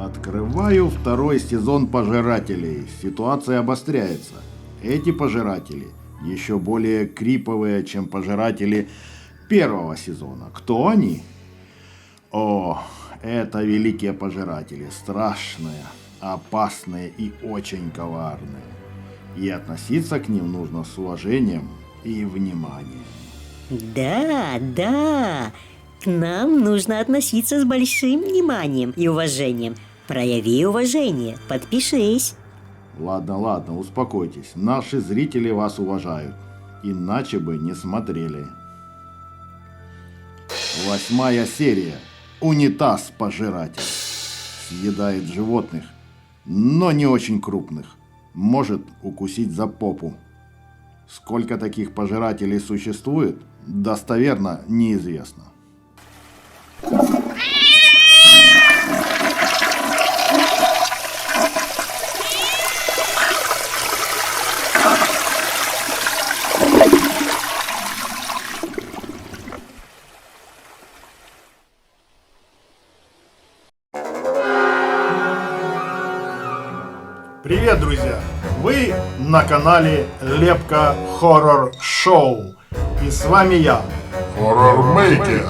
Открываю второй сезон «Пожирателей». Ситуация обостряется. Эти пожиратели еще более криповые, чем пожиратели первого сезона. Кто они? О, это великие пожиратели. Страшные, опасные и очень коварные. И относиться к ним нужно с уважением и вниманием. Да, к нам нужно относиться с большим вниманием и уважением. Прояви уважение, подпишись. Ладно, успокойтесь. Наши зрители вас уважают. Иначе бы не смотрели. 8-я серия. Унитаз-пожиратель. Съедает животных, но не очень крупных. Может укусить за попу. Сколько таких пожирателей существует, достоверно неизвестно. Привет, друзья! Вы на канале Лепка Хоррор Шоу. И с вами я, Хоррор-мейкер.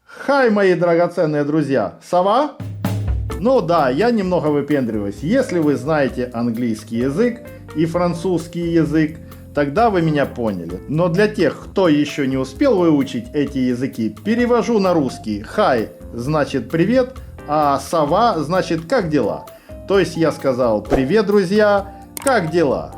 Хай, мои драгоценные друзья! Сова? Ну да, я немного выпендриваюсь. Если вы знаете английский язык и французский язык, тогда вы меня поняли. Но для тех, кто еще не успел выучить эти языки, перевожу на русский. Хай значит привет, а сова значит как дела. То есть я сказал привет, друзья, как дела?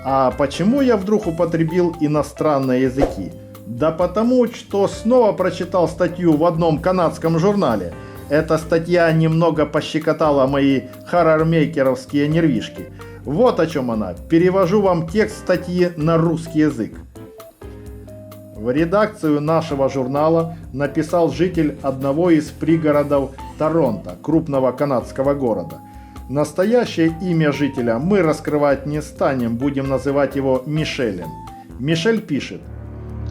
А почему я вдруг употребил иностранные языки? Да потому, что снова прочитал статью в одном канадском журнале. Эта статья немного пощекотала мои хоррор-мейкеровские нервишки. Вот о чем она. Перевожу вам текст статьи на русский язык. В редакцию нашего журнала написал житель одного из пригородов Торонто, крупного канадского города. Настоящее имя жителя мы раскрывать не станем, будем называть его Мишелем. Мишель пишет: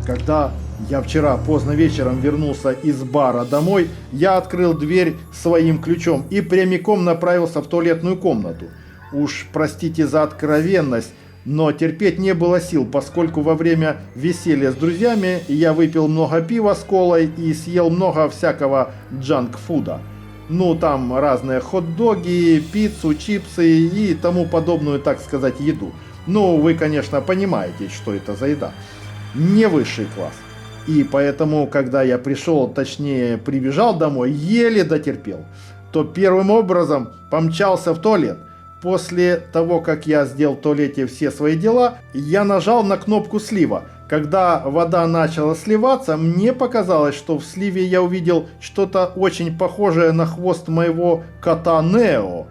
когда я вчера поздно вечером вернулся из бара домой, я открыл дверь своим ключом и прямиком направился в туалетную комнату. Уж простите за откровенность, но терпеть не было сил, поскольку во время веселья с друзьями я выпил много пива с колой и съел много всякого джанк-фуда. Ну, там разные хот-доги, пиццу, чипсы и тому подобную, так сказать, еду. Ну, вы, конечно, понимаете, что это за еда. Не высший класс. И поэтому, когда я пришел, точнее, прибежал домой, еле дотерпел, то первым образом помчался в туалет. После того, как я сделал в туалете все свои дела, я нажал на кнопку слива. Когда вода начала сливаться, мне показалось, что в сливе я увидел что-то очень похожее на хвост моего кота Нео.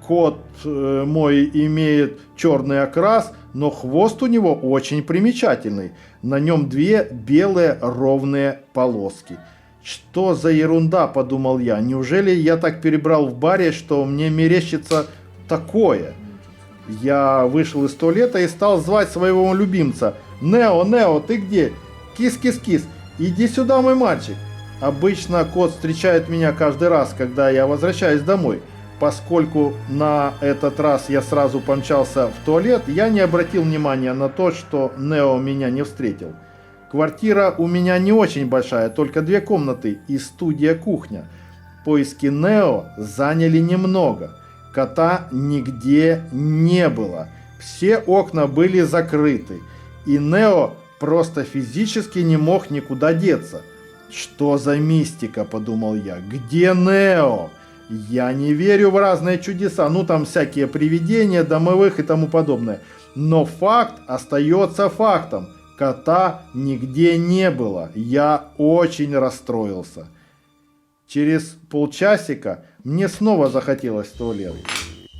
Кот мой имеет черный окрас, но хвост у него очень примечательный. На нем 2 белые ровные полоски. Что за ерунда, подумал я. Неужели я так перебрал в баре, что мне мерещится такое? Я вышел из туалета и стал звать своего любимца. Нео, Нео, ты где? Кис-кис-кис, иди сюда, мой мальчик. Обычно кот встречает меня каждый раз, когда я возвращаюсь домой. Поскольку на этот раз я сразу помчался в туалет, я не обратил внимания на то, что Нео меня не встретил. Квартира у меня не очень большая, только 2 комнаты и студия-кухня. Поиски Нео заняли немного. Кота нигде не было. Все окна были закрыты. И Нео просто физически не мог никуда деться. Что за мистика, подумал я. Где Нео? Я не верю в разные чудеса, ну там всякие привидения, домовых и тому подобное. Но факт остается фактом. Кота нигде не было. Я очень расстроился. Через полчасика мне снова захотелось в туалет.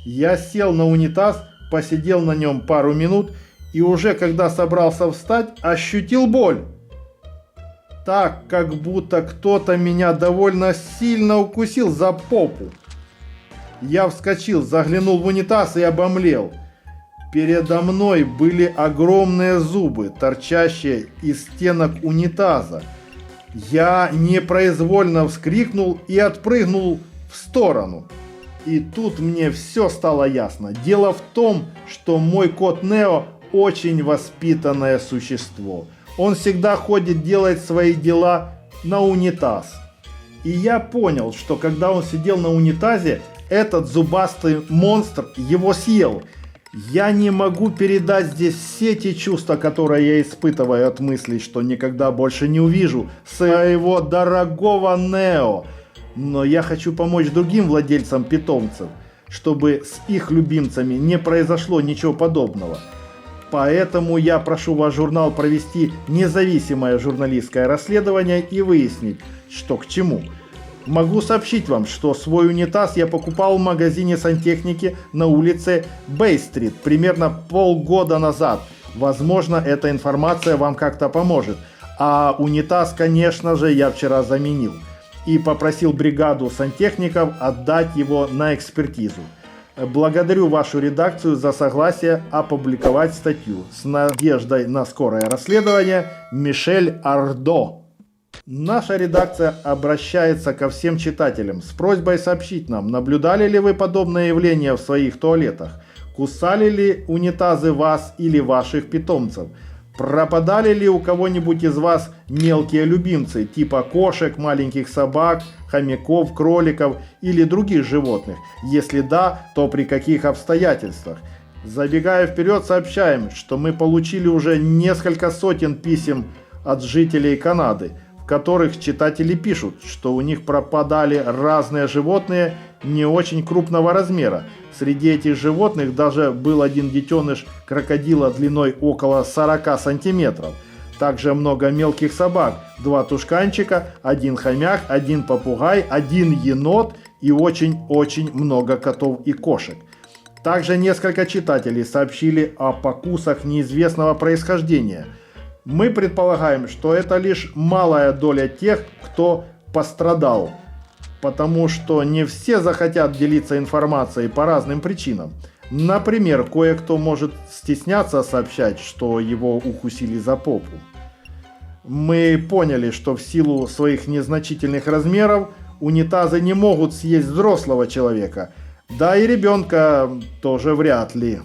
Я сел на унитаз, посидел на нем пару минут и уже когда собрался встать, ощутил боль. Так, как будто кто-то меня довольно сильно укусил за попу. Я вскочил, заглянул в унитаз и обомлел. Передо мной были огромные зубы, торчащие из стенок унитаза. Я непроизвольно вскрикнул и отпрыгнул в сторону. И тут мне все стало ясно. Дело в том, что мой кот Нео очень воспитанное существо. Он всегда ходит делать свои дела на унитаз. И я понял, что когда он сидел на унитазе, этот зубастый монстр его съел. Я не могу передать здесь все те чувства, которые я испытываю от мысли, что никогда больше не увижу своего дорогого Нео. Но я хочу помочь другим владельцам питомцев, чтобы с их любимцами не произошло ничего подобного. Поэтому я прошу ваш журнал провести независимое журналистское расследование и выяснить, что к чему. Могу сообщить вам, что свой унитаз я покупал в магазине сантехники на улице Бэй-стрит примерно полгода назад. Возможно, эта информация вам как-то поможет. А унитаз, конечно же, я вчера заменил. И попросил бригаду сантехников отдать его на экспертизу. Благодарю вашу редакцию за согласие опубликовать статью. С надеждой на скорое расследование, Мишель Ардо. Наша редакция обращается ко всем читателям с просьбой сообщить нам, наблюдали ли вы подобное явление в своих туалетах, кусали ли унитазы вас или ваших питомцев, пропадали ли у кого-нибудь из вас мелкие любимцы, типа кошек, маленьких собак, хомяков, кроликов или других животных, если да, то при каких обстоятельствах. Забегая вперед, сообщаем, что мы получили уже несколько сотен писем от жителей Канады, в которых читатели пишут, что у них пропадали разные животные не очень крупного размера. Среди этих животных даже был один детеныш крокодила длиной около 40 сантиметров. Также много мелких собак, 2 тушканчика, 1 хомяк, 1 попугай, 1 енот и очень-очень много котов и кошек. Также несколько читателей сообщили о покусах неизвестного происхождения. Мы предполагаем, что это лишь малая доля тех, кто пострадал, потому что не все захотят делиться информацией по разным причинам. Например, кое-кто может стесняться сообщать, что его укусили за попу. Мы поняли, что в силу своих незначительных размеров унитазы не могут съесть взрослого человека, да и ребенка тоже вряд ли.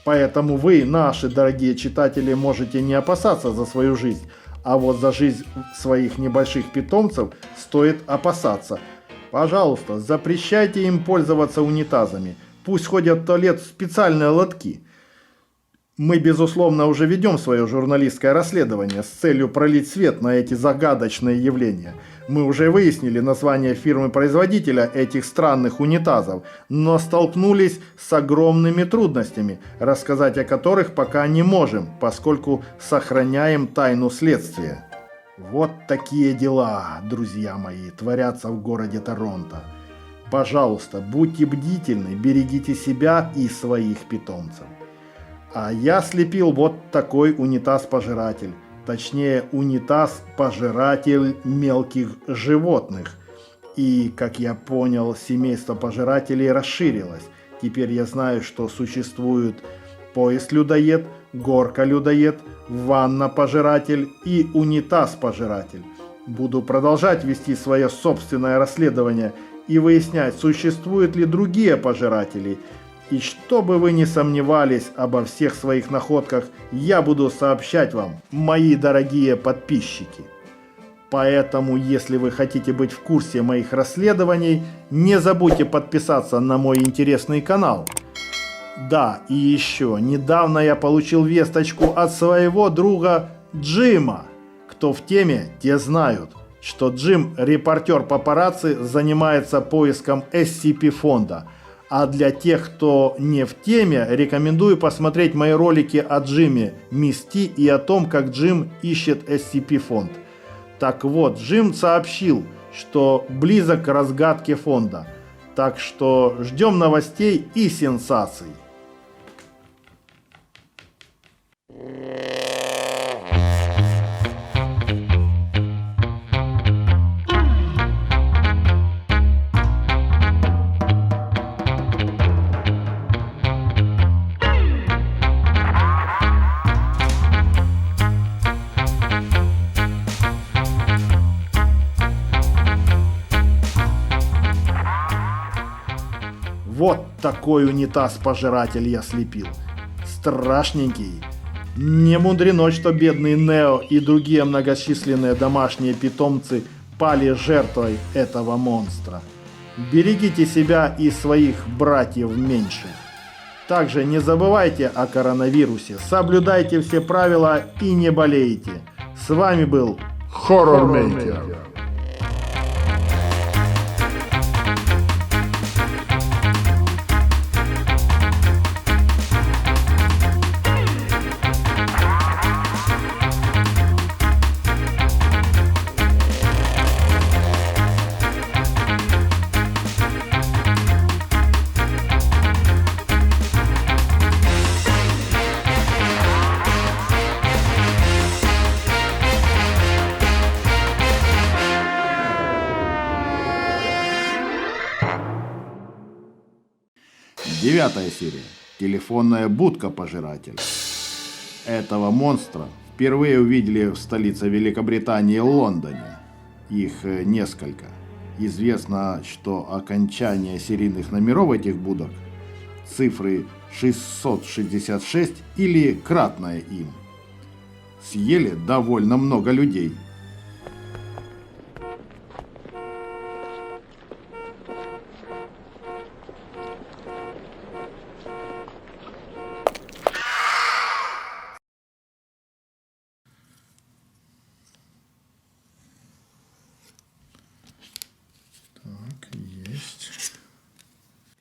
Поэтому вы, наши дорогие читатели, можете не опасаться за свою жизнь, а вот за жизнь своих небольших питомцев стоит опасаться. Пожалуйста, запрещайте им пользоваться унитазами. Пусть ходят в туалет в специальные лотки. Мы, безусловно, уже ведем свое журналистское расследование с целью пролить свет на эти загадочные явления. Мы уже выяснили название фирмы-производителя этих странных унитазов, но столкнулись с огромными трудностями, рассказать о которых пока не можем, поскольку сохраняем тайну следствия. Вот такие дела, друзья мои, творятся в городе Торонто. Пожалуйста, будьте бдительны, берегите себя и своих питомцев. А я слепил вот такой унитаз-пожиратель. Точнее, унитаз-пожиратель мелких животных. И, как я понял, семейство пожирателей расширилось. Теперь я знаю, что существует поезд-людоед, горка-людоед, ванна-пожиратель и унитаз-пожиратель. Буду продолжать вести свое собственное расследование и выяснять, существуют ли другие пожиратели. И чтобы вы не сомневались обо всех своих находках, я буду сообщать вам, мои дорогие подписчики. Поэтому, если вы хотите быть в курсе моих расследований, не забудьте подписаться на мой интересный канал. Да, и еще, недавно я получил весточку от своего друга Джима. Кто в теме, те знают, что Джим, репортер папарацци, занимается поиском SCP-фонда. А для тех, кто не в теме, рекомендую посмотреть мои ролики о Джиме Мисти и о том, как Джим ищет SCP-фонд. Так вот, Джим сообщил, что близок к разгадке фонда. Так что ждем новостей и сенсаций. такой унитаз-пожиратель я слепил. Страшненький. Не мудрено, что бедный Нео и другие многочисленные домашние питомцы пали жертвой этого монстра. Берегите себя и своих братьев меньших. Также не забывайте о коронавирусе, соблюдайте все правила и не болейте. С вами был Хоррормейкер. Девятая серия. Телефонная будка пожирателя. Этого монстра впервые увидели в столице Великобритании Лондоне. Их несколько. Известно, что окончание серийных номеров этих будок цифры 666 или кратное им. Съели довольно много людей.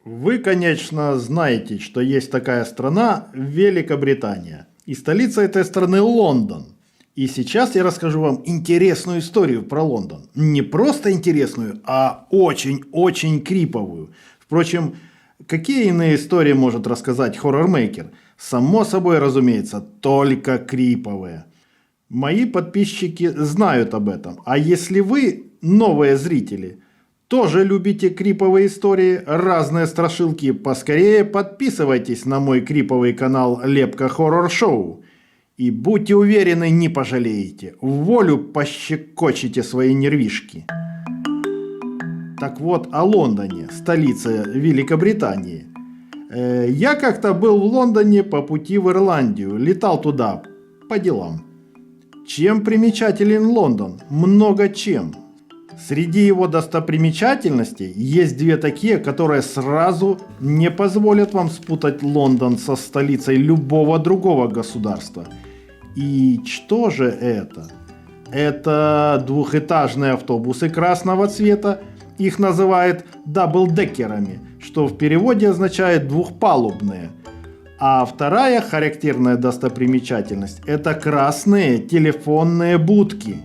Вы, конечно, знаете, что есть такая страна Великобритания. И столица этой страны Лондон. И сейчас я расскажу вам интересную историю про Лондон. Не просто интересную, а очень-очень криповую. Впрочем, какие иные истории может рассказать хоррормейкер? Само собой, разумеется, только криповые. Мои подписчики знают об этом. А если вы, новые зрители, тоже любите криповые истории, разные страшилки, поскорее подписывайтесь на мой криповый канал Лепка Хоррор Шоу. И будьте уверены, не пожалеете. В волю пощекочете свои нервишки. Так вот, о Лондоне, столице Великобритании. Я как-то был в Лондоне по пути в Ирландию, летал туда по делам. Чем примечателен Лондон? Много чем. Среди его достопримечательностей есть две такие, которые сразу не позволят вам спутать Лондон со столицей любого другого государства. И что же это? Это двухэтажные автобусы красного цвета, их называют даблдекерами, что в переводе означает двухпалубные. А вторая характерная достопримечательность – это красные телефонные будки.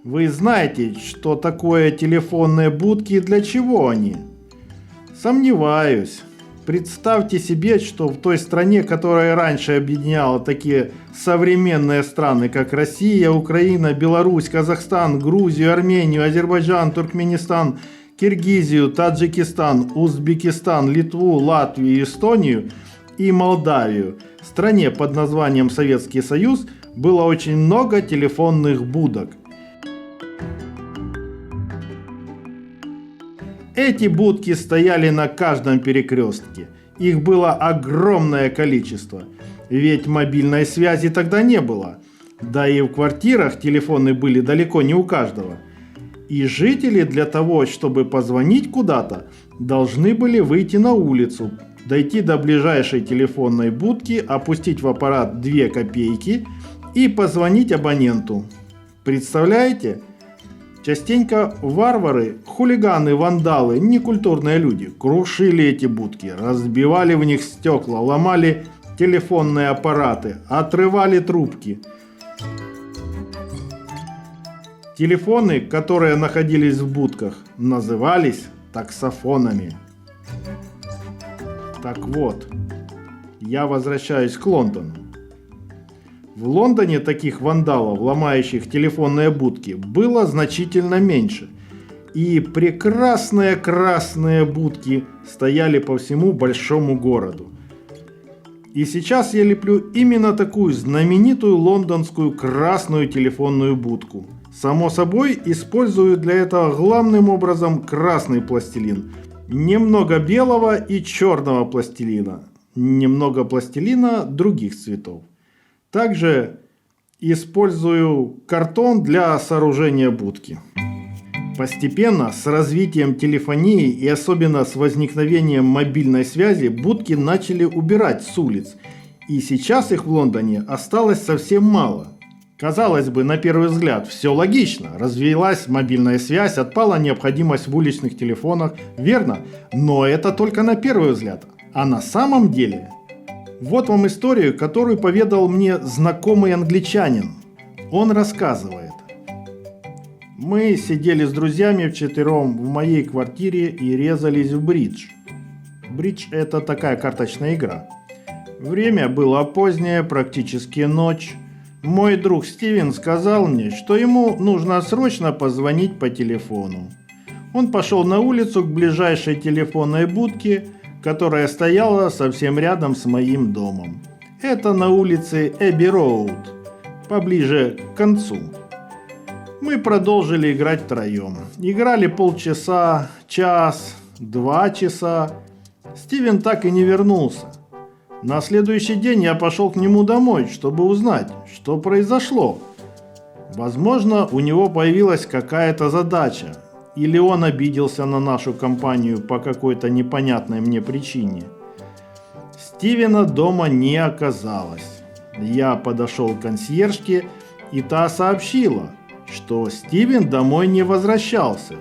Вы знаете, что такое телефонные будки и для чего они? Сомневаюсь. Представьте себе, что в той стране, которая раньше объединяла такие современные страны, как Россия, Украина, Беларусь, Казахстан, Грузию, Армению, Азербайджан, Туркменистан, Киргизию, Таджикистан, Узбекистан, Литву, Латвию, Эстонию и Молдавию, стране под названием Советский Союз, было очень много телефонных будок. Эти будки стояли на каждом перекрестке. Их было огромное количество. Ведь мобильной связи тогда не было. Да и в квартирах телефоны были далеко не у каждого. И жители для того, чтобы позвонить куда-то, должны были выйти на улицу, дойти до ближайшей телефонной будки, опустить в аппарат 2 копейки и позвонить абоненту. Представляете? Частенько варвары, хулиганы, вандалы, некультурные люди крушили эти будки, разбивали в них стекла, ломали телефонные аппараты, отрывали трубки. Телефоны, которые находились в будках, назывались таксофонами. Так вот, я возвращаюсь к Лондону. В Лондоне таких вандалов, ломающих телефонные будки, было значительно меньше. И прекрасные красные будки стояли по всему большому городу. И сейчас я леплю именно такую знаменитую лондонскую красную телефонную будку. Само собой, использую для этого главным образом красный пластилин. Немного белого и черного пластилина. Немного пластилина других цветов. Также использую картон для сооружения будки. Постепенно, с развитием телефонии и особенно с возникновением мобильной связи, будки начали убирать с улиц. И сейчас их в Лондоне осталось совсем мало. Казалось бы, на первый взгляд, все логично. Развилась мобильная связь, отпала необходимость в уличных телефонах, верно? Но это только на первый взгляд. А на самом деле... Вот вам историю, которую поведал мне знакомый англичанин. Он рассказывает. Мы сидели с друзьями вчетвером в моей квартире и резались в бридж. Бридж – это такая карточная игра. Время было позднее, практически ночь. Мой друг Стивен сказал мне, что ему нужно срочно позвонить по телефону. Он пошел на улицу к ближайшей телефонной будке, которая стояла совсем рядом с моим домом. Это на улице Эбби-Роуд, поближе к концу. Мы продолжили играть втроем. Играли полчаса, час, 2 часа. Стивен так и не вернулся. На следующий день я пошел к нему домой, чтобы узнать, что произошло. Возможно, у него появилась какая-то задача. Или он обиделся на нашу компанию по какой-то непонятной мне причине. Стивена дома не оказалось. Я подошел к консьержке, и та сообщила, что Стивен домой не возвращался.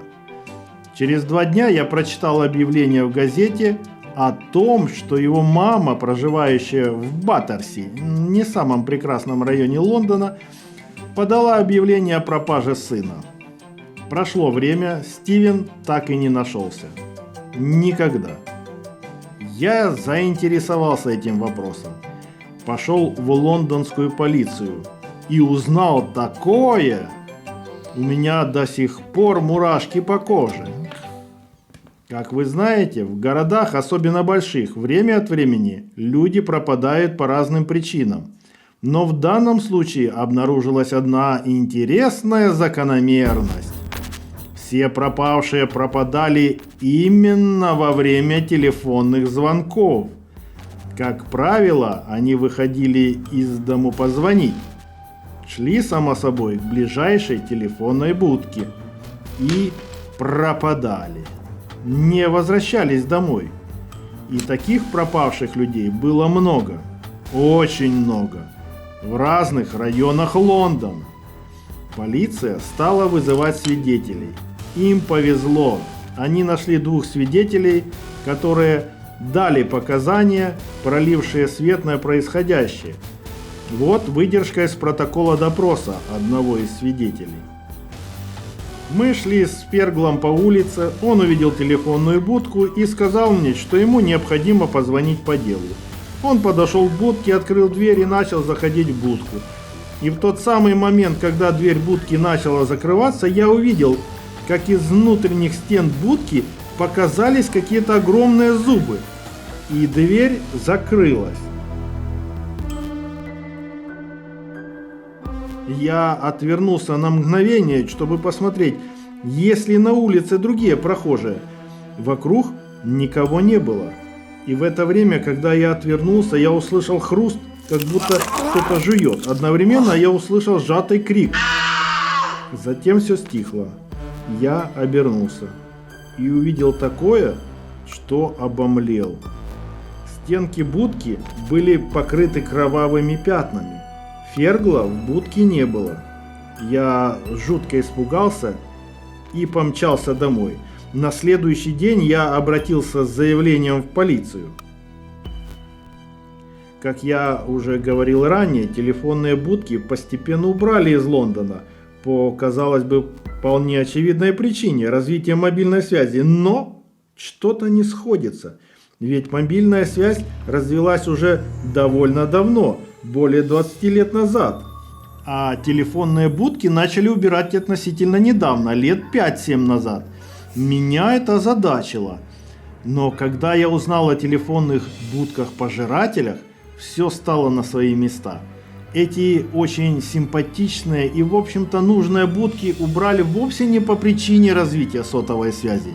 Через 2 дня я прочитал объявление в газете о том, что его мама, проживающая в Баттерси, не самом прекрасном районе Лондона, подала объявление о пропаже сына. Прошло время, Стивен так и не нашелся. Никогда. Я заинтересовался этим вопросом. Пошел в лондонскую полицию и узнал такое. У меня до сих пор мурашки по коже. Как вы знаете, в городах, особенно больших, время от времени люди пропадают по разным причинам. Но в данном случае обнаружилась одна интересная закономерность. Все пропавшие пропадали именно во время телефонных звонков. Как правило, они выходили из дому позвонить, шли, само собой, к ближайшей телефонной будке и пропадали. Не возвращались домой. И таких пропавших людей было много, очень много, в разных районах Лондона. Полиция стала вызывать свидетелей. Им повезло. Они нашли 2 свидетелей, которые дали показания, пролившие свет на происходящее. Вот выдержка из протокола допроса одного из свидетелей. Мы шли с Ферглом по улице, он увидел телефонную будку и сказал мне, что ему необходимо позвонить по делу. Он подошел к будке, открыл дверь и начал заходить в будку. И в тот самый момент, когда дверь будки начала закрываться, я увидел, как из внутренних стен будки показались какие-то огромные зубы. И дверь закрылась. Я отвернулся на мгновение, чтобы посмотреть, есть ли на улице другие прохожие. Вокруг никого не было. И в это время, когда я отвернулся, я услышал хруст, как будто кто-то жует. Одновременно я услышал сжатый крик. Затем все стихло. Я обернулся и увидел такое, что обомлел. Стенки будки были покрыты кровавыми пятнами. Фергла в будке не было. Я жутко испугался и помчался домой. На следующий день я обратился с заявлением в полицию. Как я уже говорил ранее, телефонные будки постепенно убрали из Лондона по, казалось бы, вполне очевидной причине – развития мобильной связи. Но что-то не сходится. Ведь мобильная связь развилась уже довольно давно, более 20 лет назад. А телефонные будки начали убирать относительно недавно, лет 5-7 назад. Меня это озадачило. Но когда я узнал о телефонных будках-пожирателях, все стало на свои места. Эти очень симпатичные и, в общем-то, нужные будки убрали вовсе не по причине развития сотовой связи,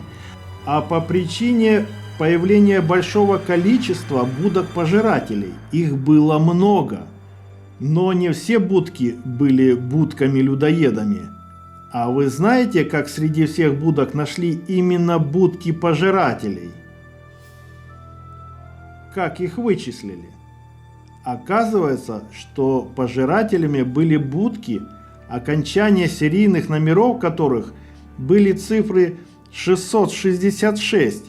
а по причине появления большого количества будок-пожирателей. Их было много. Но не все будки были будками-людоедами. А вы знаете, как среди всех будок нашли именно будки-пожирателей? Как их вычислили? Оказывается, что пожирателями были будки, окончания серийных номеров которых были цифры 666,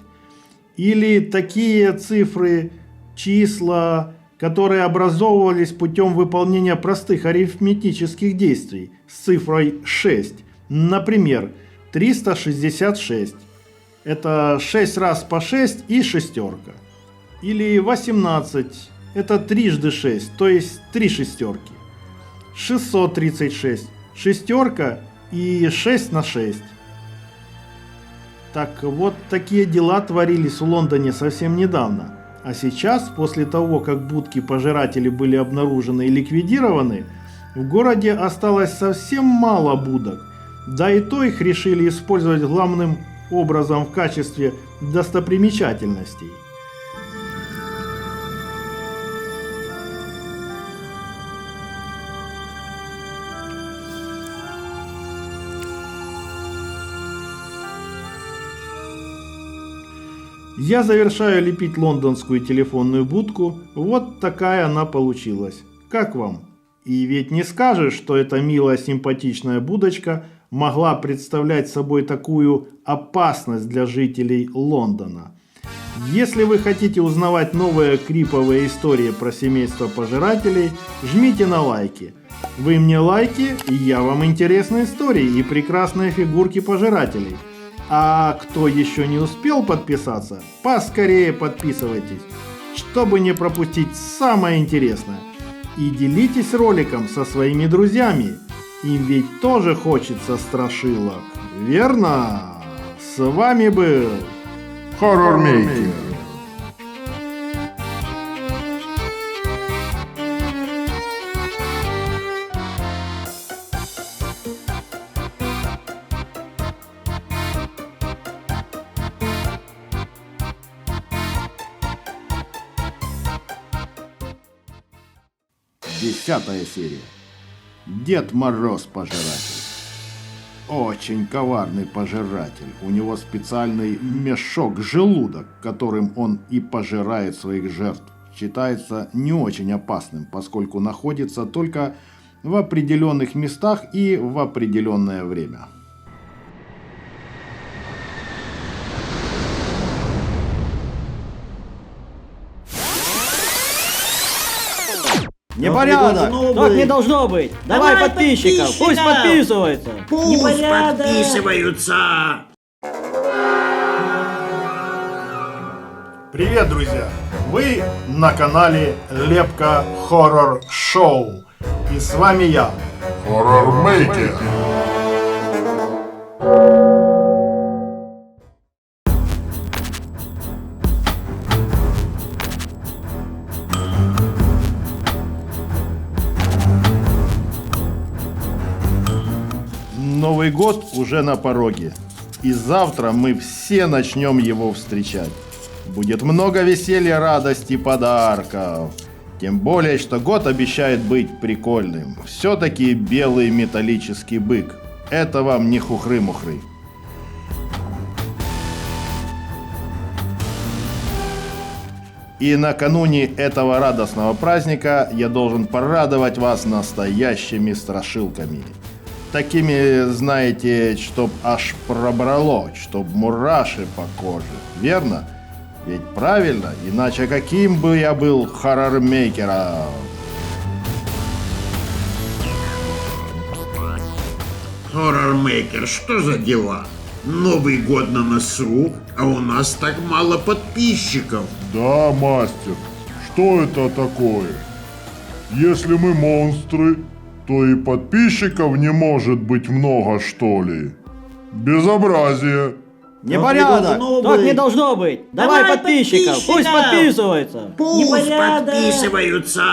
или такие цифры, числа, которые образовывались путем выполнения простых арифметических действий с цифрой 6. Например, 366. Это 6 раз по 6 и шестерка. Или 18. Это трижды 6, то есть 3 шестерки. 636. Шестерка и 6 на 6. Так вот, такие дела творились в Лондоне совсем недавно. А сейчас, после того, как будки-пожиратели были обнаружены и ликвидированы, в городе осталось совсем мало будок. Да и то их решили использовать главным образом в качестве достопримечательностей. Я завершаю лепить лондонскую телефонную будку. Вот такая она получилась. Как вам? И ведь не скажешь, что эта милая симпатичная будочка могла представлять собой такую опасность для жителей Лондона. Если вы хотите узнавать новые криповые истории про семейство пожирателей, жмите на лайки. Вы мне лайки, и я вам интересные истории и прекрасные фигурки пожирателей. А кто еще не успел подписаться, поскорее подписывайтесь, чтобы не пропустить самое интересное. И делитесь роликом со своими друзьями. Им ведь тоже хочется страшилок, верно? С вами был Horror Maker. Десятая серия. Дед Мороз пожиратель. Очень коварный пожиратель. У него специальный мешок-желудок, которым он и пожирает своих жертв. Считается не очень опасным, поскольку находится только в определенных местах и в определенное время. Непорядок! Так не должно быть! Давай подписчиков! Пусть подписываются! Пусть подписываются! Привет, друзья! Вы на канале Лепка Хоррор Шоу. И с вами я. Horror Maker. Новый год уже на пороге. И завтра мы все начнем его встречать. Будет много веселья, радости и подарков. Тем более, что год обещает быть прикольным. Все-таки белый металлический бык. Это вам не хухры-мухры. И накануне этого радостного праздника я должен порадовать вас настоящими страшилками. Такими, знаете, чтоб аж пробрало, чтоб мураши по коже. Верно? Ведь правильно, иначе каким бы я был хоррор-мейкером? Хоррор-мейкер, что за дела? Новый год на носу, а у нас так мало подписчиков. Да, мастер, что это такое? Если мы монстры, то и подписчиков не может быть много, что ли? Безобразие. Непорядок! Так не должно быть! Давай подписчиков! Пусть подписываются! Пусть подписываются!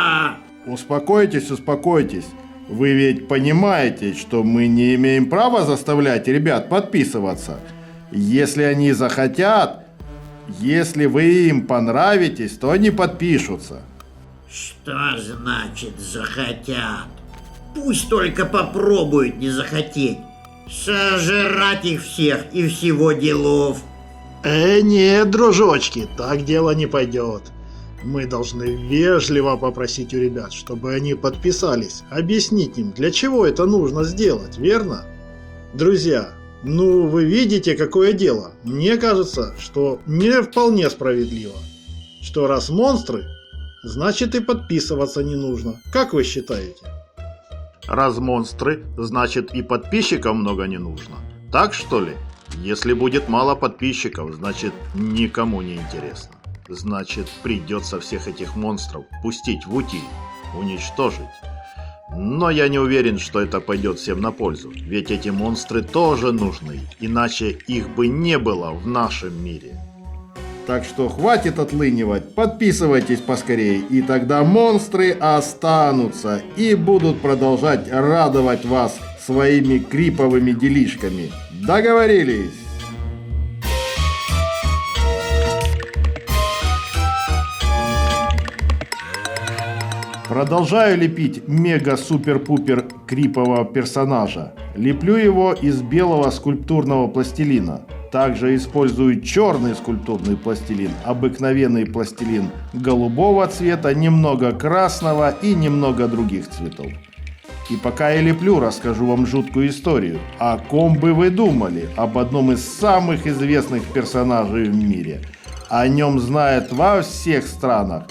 Успокойтесь, успокойтесь. Вы ведь понимаете, что мы не имеем права заставлять ребят подписываться. Если они захотят, если вы им понравитесь, то они подпишутся. Что значит захотят? Пусть только попробуют не захотеть. Сожрать их всех и всего делов. Нет, дружочки, так дело не пойдет. Мы должны вежливо попросить у ребят, чтобы они подписались, объяснить им, для чего это нужно сделать, верно? Друзья, ну вы видите, какое дело. Мне кажется, что не вполне справедливо. Что раз монстры, значит и подписываться не нужно. Как вы считаете? Раз монстры, значит и подписчиков много не нужно. Так что ли? Если будет мало подписчиков, значит никому не интересно. Значит, придется всех этих монстров пустить в утиль, уничтожить. Но я не уверен, что это пойдет всем на пользу, ведь эти монстры тоже нужны, иначе их бы не было в нашем мире. Так что хватит отлынивать, подписывайтесь поскорее, и тогда монстры останутся и будут продолжать радовать вас своими криповыми делишками. Договорились? Продолжаю лепить мега-супер-пупер крипового персонажа. Леплю его из белого скульптурного пластилина. Также использую черный скульптурный пластилин, обыкновенный пластилин голубого цвета, немного красного и немного других цветов. И пока я леплю, расскажу вам жуткую историю. О ком бы вы думали? Об одном из самых известных персонажей в мире. О нем знают во всех странах.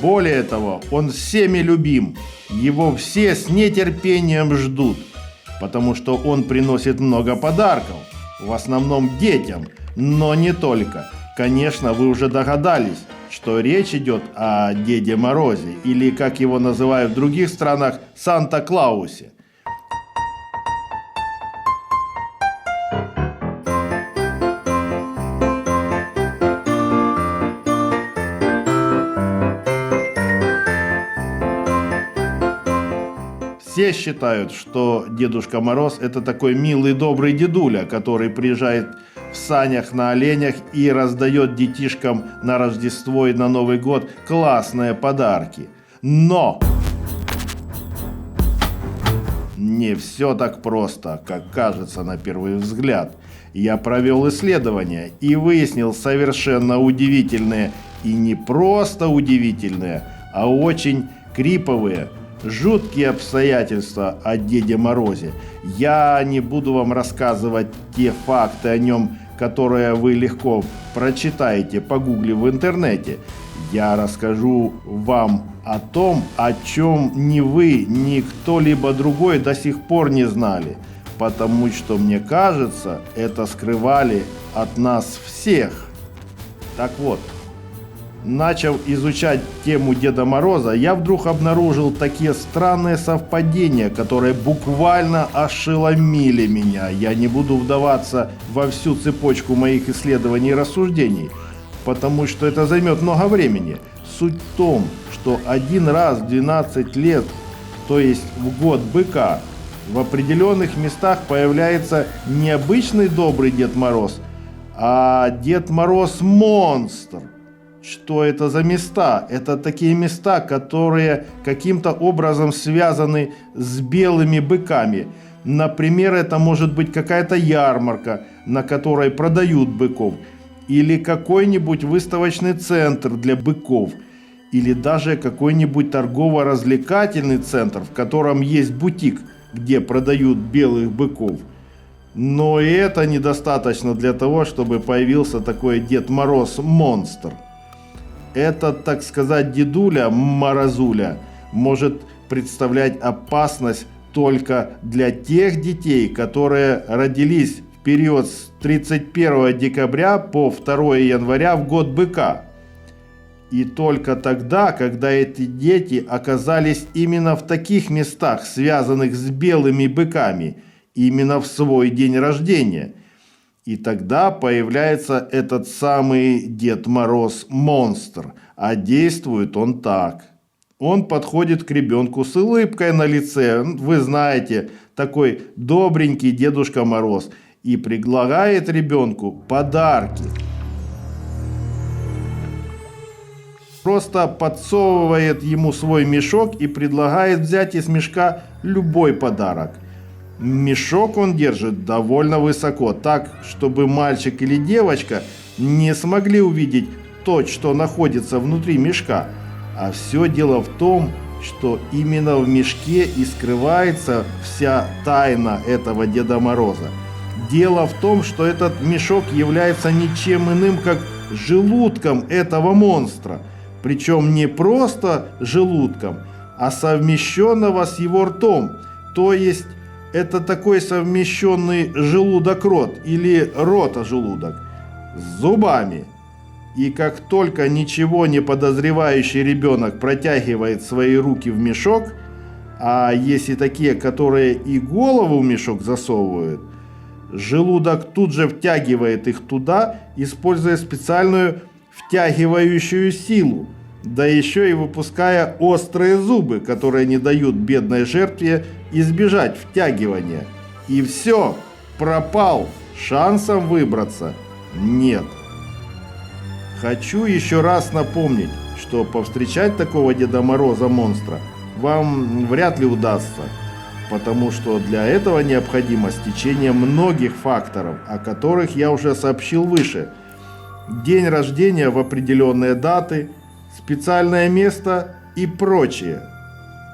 Более того, он всеми любим. Его все с нетерпением ждут, потому что он приносит много подарков. В основном детям, но не только. Конечно, вы уже догадались, что речь идет о Деде Морозе, или, как его называют в других странах, Санта-Клаусе. Все считают, что Дедушка Мороз — это такой милый, добрый дедуля, который приезжает в санях на оленях и раздает детишкам на Рождество и на Новый год классные подарки. Но не все так просто, как кажется на первый взгляд. Я провел исследование и выяснил совершенно удивительные, и не просто удивительные, а очень криповые, жуткие обстоятельства о Деде Морозе. Я не буду вам рассказывать те факты о нем, которые вы легко прочитаете, погуглив в интернете. Я расскажу вам о том, о чем ни вы, ни кто-либо другой до сих пор не знали. Потому что, мне кажется, это скрывали от нас всех. Так вот, начав изучать тему Деда Мороза, я вдруг обнаружил такие странные совпадения, которые буквально ошеломили меня. Я не буду вдаваться во всю цепочку моих исследований и рассуждений, потому что это займет много времени. Суть в том, что один раз в 12 лет, то есть в год быка, в определенных местах появляется не обычный добрый Дед Мороз, а Дед Мороз-монстр. Что это за места? Это такие места, которые каким-то образом связаны с белыми быками. Например, это может быть какая-то ярмарка, на которой продают быков. Или какой-нибудь выставочный центр для быков. Или даже какой-нибудь торгово-развлекательный центр, в котором есть бутик, где продают белых быков. Но и это недостаточно для того, чтобы появился такой Дед Мороз-монстр. Этот, так сказать, дедуля, Морозуля, может представлять опасность только для тех детей, которые родились в период с 31 декабря по 2 января в год быка. И только тогда, когда эти дети оказались именно в таких местах, связанных с белыми быками, именно в свой день рождения. И тогда появляется этот самый Дед Мороз-монстр, а действует он так. Он подходит к ребенку с улыбкой на лице, вы знаете, такой добренький Дедушка Мороз, и предлагает ребенку подарки. Просто подсовывает ему свой мешок и предлагает взять из мешка любой подарок. Мешок он держит довольно высоко, так, чтобы мальчик или девочка не смогли увидеть то, что находится внутри мешка. А все дело в том, что именно в мешке и скрывается вся тайна этого Деда Мороза. Дело в том, что этот мешок является ничем иным, как желудком этого монстра. Причем не просто желудком, а совмещенного с его ртом. То есть это такой совмещенный желудок-рот или рота-желудок с зубами. И как только ничего не подозревающий ребенок протягивает свои руки в мешок, а есть и такие, которые и голову в мешок засовывают, желудок тут же втягивает их туда, используя специальную втягивающую силу, да еще и выпуская острые зубы, которые не дают бедной жертве избежать втягивания. И все, пропал, шансом выбраться нет. Хочу еще раз напомнить, что повстречать такого Деда Мороза-монстра вам вряд ли удастся, потому что для этого необходимо стечение многих факторов, о которых я уже сообщил выше. День рождения в определенные даты, специальное место и прочее.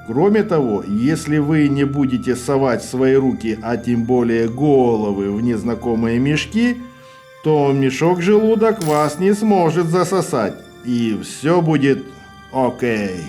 Кроме того, если вы не будете совать свои руки, а тем более головы в незнакомые мешки, то мешок-желудок вас не сможет засосать, и все будет окей.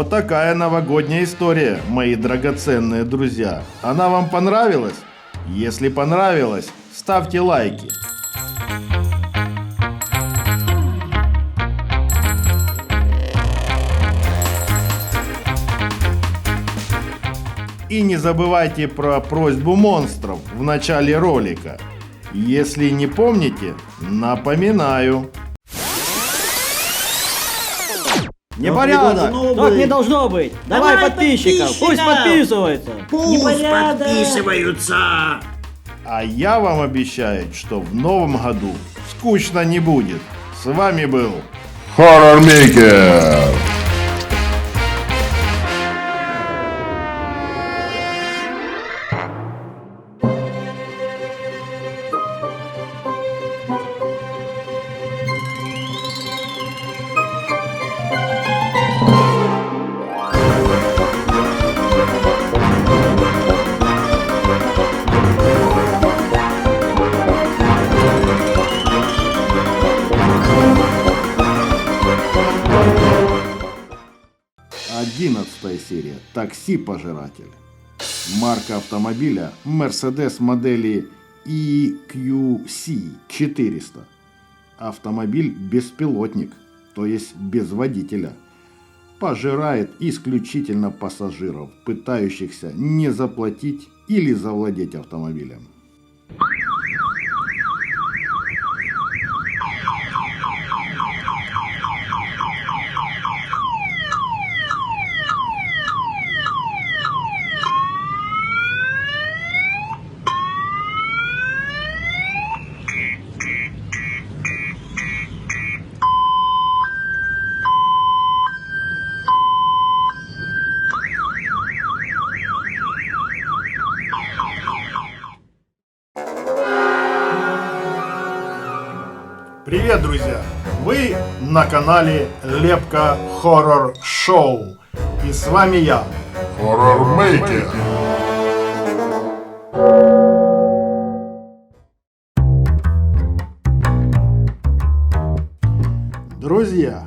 Вот такая новогодняя история, мои драгоценные друзья. Она вам понравилась? Если понравилось, ставьте лайки. И не забывайте про просьбу монстров в начале ролика. Если не помните, напоминаю. Непорядок! Так не должно быть! Давай подписчиков! Пусть подписываются! Пусть подписываются! А я вам обещаю, что в новом году скучно не будет. С вами был Horror Maker! серия «Такси-пожиратель». Марка автомобиля Mercedes модели EQC 400. Автомобиль беспилотник, то есть без водителя. Пожирает исключительно пассажиров, пытающихся не заплатить или завладеть автомобилем. Привет, друзья! Вы на канале Лепка Хоррор Шоу. И с вами я. Хоррормейкер. Друзья,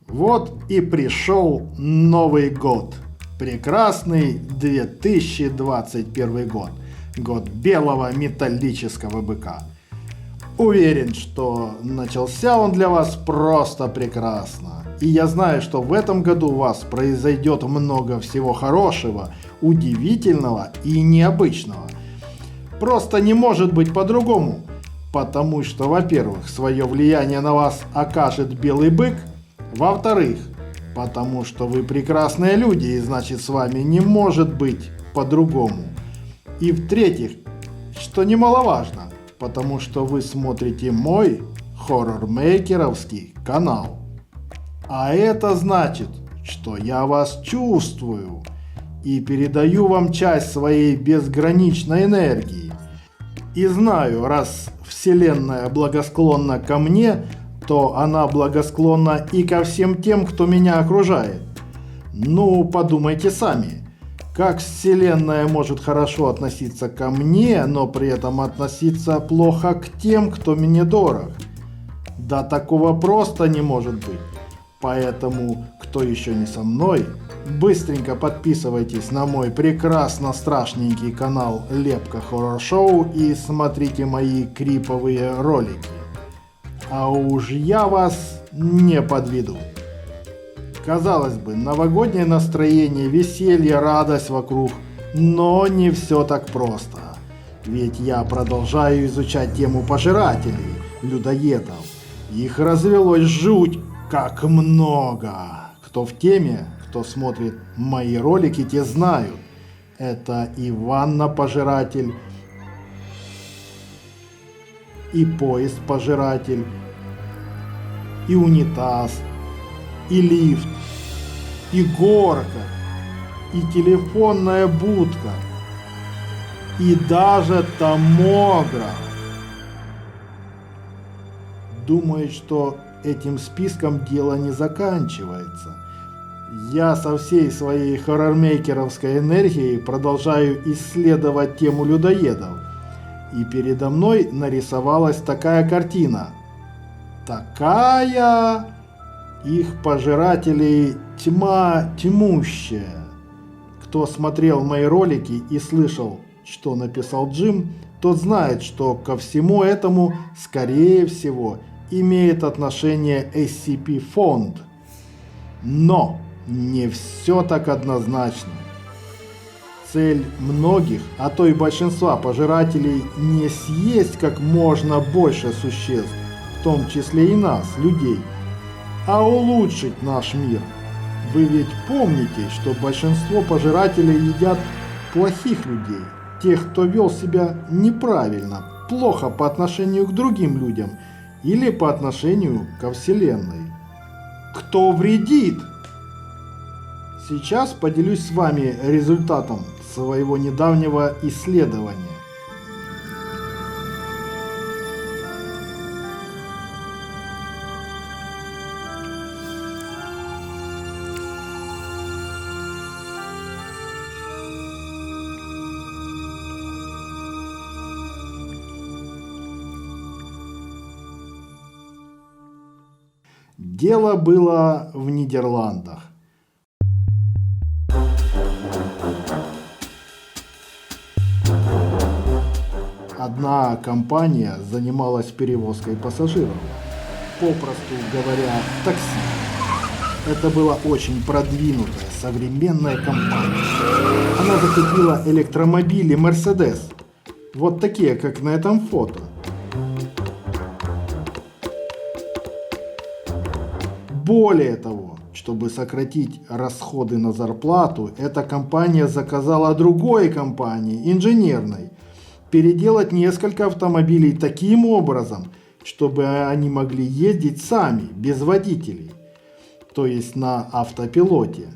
вот и пришел Новый год. Прекрасный 2021 год. Год белого металлического быка. Уверен, что начался он для вас просто прекрасно. И я знаю, что в этом году у вас произойдет много всего хорошего, удивительного и необычного. Просто не может быть по-другому. Потому что, во-первых, свое влияние на вас окажет белый бык. Во-вторых, потому что вы прекрасные люди, и значит с вами не может быть по-другому. И в-третьих, что немаловажно, потому что вы смотрите мой хоррормейкеровский канал. А это значит, что я вас чувствую и передаю вам часть своей безграничной энергии. И знаю, раз Вселенная благосклонна ко мне, то она благосклонна и ко всем тем, кто меня окружает. Ну, подумайте сами, как Вселенная может хорошо относиться ко мне, но при этом относиться плохо к тем, кто мне дорог? Да такого просто не может быть. Поэтому, кто еще не со мной, быстренько подписывайтесь на мой прекрасно страшненький канал Лепка Хоррор Шоу и смотрите мои криповые ролики. А уж я вас не подведу. Казалось бы, новогоднее настроение, веселье, радость вокруг, но не все так просто. Ведь я продолжаю изучать тему пожирателей, людоедов. Их развелось жуть как много. Кто в теме, кто смотрит мои ролики, те знают. Это и ванна-пожиратель, и поезд-пожиратель, и унитаз, и лифт, и горка, и телефонная будка, и даже томограф. Думаю, что этим списком дело не заканчивается. Я со всей своей хоррормейкеровской энергией продолжаю исследовать тему людоедов. И передо мной нарисовалась такая картина. Такая... Их пожирателей тьма тьмущая. Кто смотрел мои ролики и слышал, что написал Джим, тот знает, что ко всему этому, скорее всего, имеет отношение SCP-фонд. Но не все так однозначно. Цель многих, а то и большинства пожирателей не съесть как можно больше существ, в том числе и нас, людей, а улучшить наш мир. Вы ведь помните, что большинство пожирателей едят плохих людей, тех, кто вел себя неправильно, плохо по отношению к другим людям или по отношению ко Вселенной. Кто вредит? Сейчас поделюсь с вами результатом своего недавнего исследования. Дело было в Нидерландах. Одна компания занималась перевозкой пассажиров, попросту говоря, такси. Это была очень продвинутая, современная компания. Она закупила электромобили Mercedes, вот такие, как на этом фото. Более того, чтобы сократить расходы на зарплату, эта компания заказала другой компании, инженерной, переделать несколько автомобилей таким образом, чтобы они могли ездить сами, без водителей, то есть на автопилоте.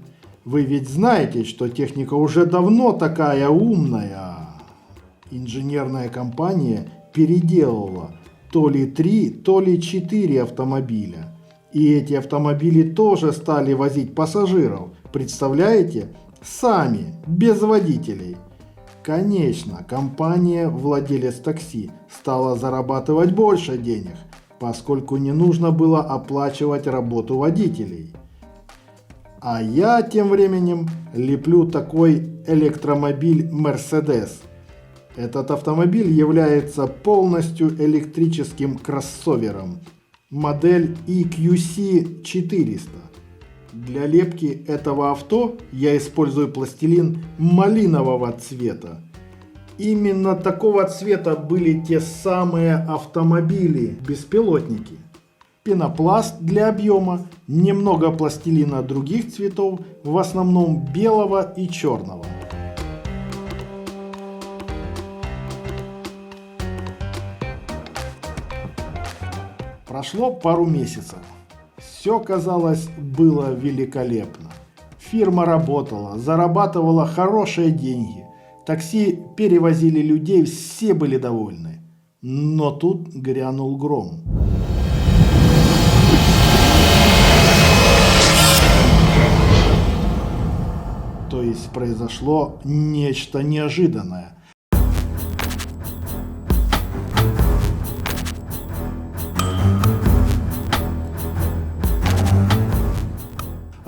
Вы ведь знаете, что техника уже давно такая умная. Инженерная компания переделала то ли 3, то ли 4 автомобиля. И эти автомобили тоже стали возить пассажиров. Представляете? Сами, без водителей. Конечно, компания-владелец такси стала зарабатывать больше денег, поскольку не нужно было оплачивать работу водителей. А я тем временем леплю такой электромобиль Mercedes. Этот автомобиль является полностью электрическим кроссовером. Модель EQC 400. Для лепки этого авто я использую пластилин малинового цвета. Именно такого цвета были те самые автомобили-беспилотники. Пенопласт для объема, немного пластилина других цветов, в основном белого и черного. Прошло пару месяцев. Все, казалось, было великолепно. Фирма работала, зарабатывала хорошие деньги. Такси перевозили людей, все были довольны. Но тут грянул гром. То есть произошло нечто неожиданное.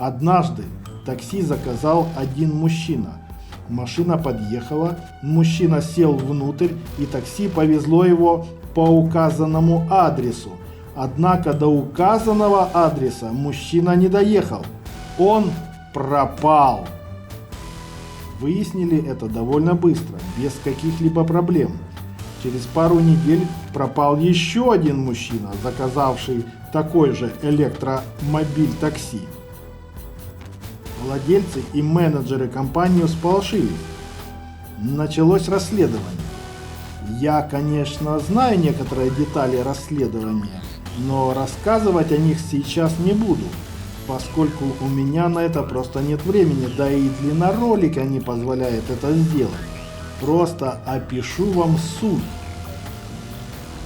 Однажды такси заказал один мужчина. Машина подъехала, мужчина сел внутрь, и такси повезло его по указанному адресу. Однако до указанного адреса мужчина не доехал. Он пропал. Выяснили это довольно быстро, без каких-либо проблем. Через пару недель пропал еще один мужчина, заказавший такой же электромобиль такси. Владельцы и менеджеры компании всполошились. Началось расследование. Я, конечно, знаю некоторые детали расследования, но рассказывать о них сейчас не буду, поскольку у меня на это просто нет времени, да и длина ролика не позволяет это сделать. Просто опишу вам суть.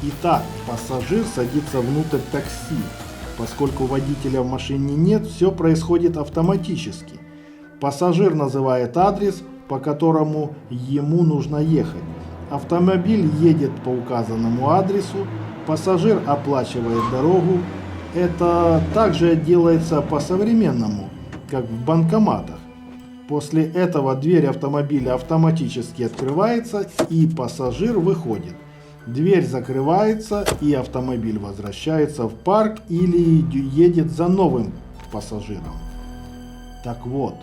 Итак, пассажир садится внутрь такси. Поскольку водителя в машине нет, все происходит автоматически. Пассажир называет адрес, по которому ему нужно ехать. Автомобиль едет по указанному адресу, пассажир оплачивает дорогу. Это также делается по-современному, как в банкоматах. После этого дверь автомобиля автоматически открывается, и пассажир выходит. Дверь закрывается, и автомобиль возвращается в парк или едет за новым пассажиром. Так вот,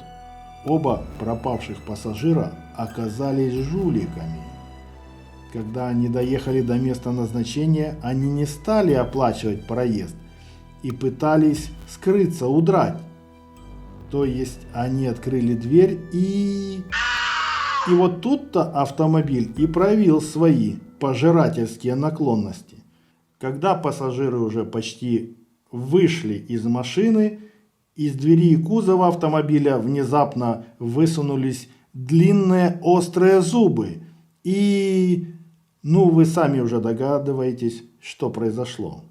оба пропавших пассажира оказались жуликами. Когда они доехали до места назначения, они не стали оплачивать проезд и пытались скрыться, удрать. То есть они открыли дверь и вот тут-то автомобиль и проявил свои пожирательские наклонности. Когда пассажиры уже почти вышли из машины, из двери кузова автомобиля внезапно высунулись длинные острые зубы. И, вы сами уже догадываетесь, что произошло.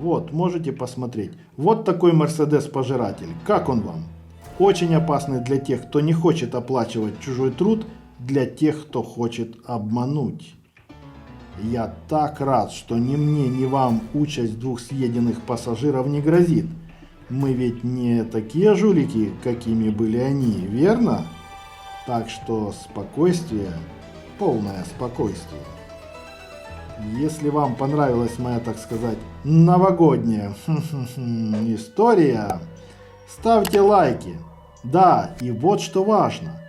Вот, можете посмотреть. Вот такой Mercedes-пожиратель. Как он вам? Очень опасный для тех, кто не хочет оплачивать чужой труд, для тех, кто хочет обмануть. Я так рад, что ни мне, ни вам участь двух съеденных пассажиров не грозит. Мы ведь не такие жулики, какими были они, верно? Так что спокойствие, полное спокойствие. Если вам понравилась моя, так сказать, новогодняя история, ставьте лайки. Да, и вот что важно.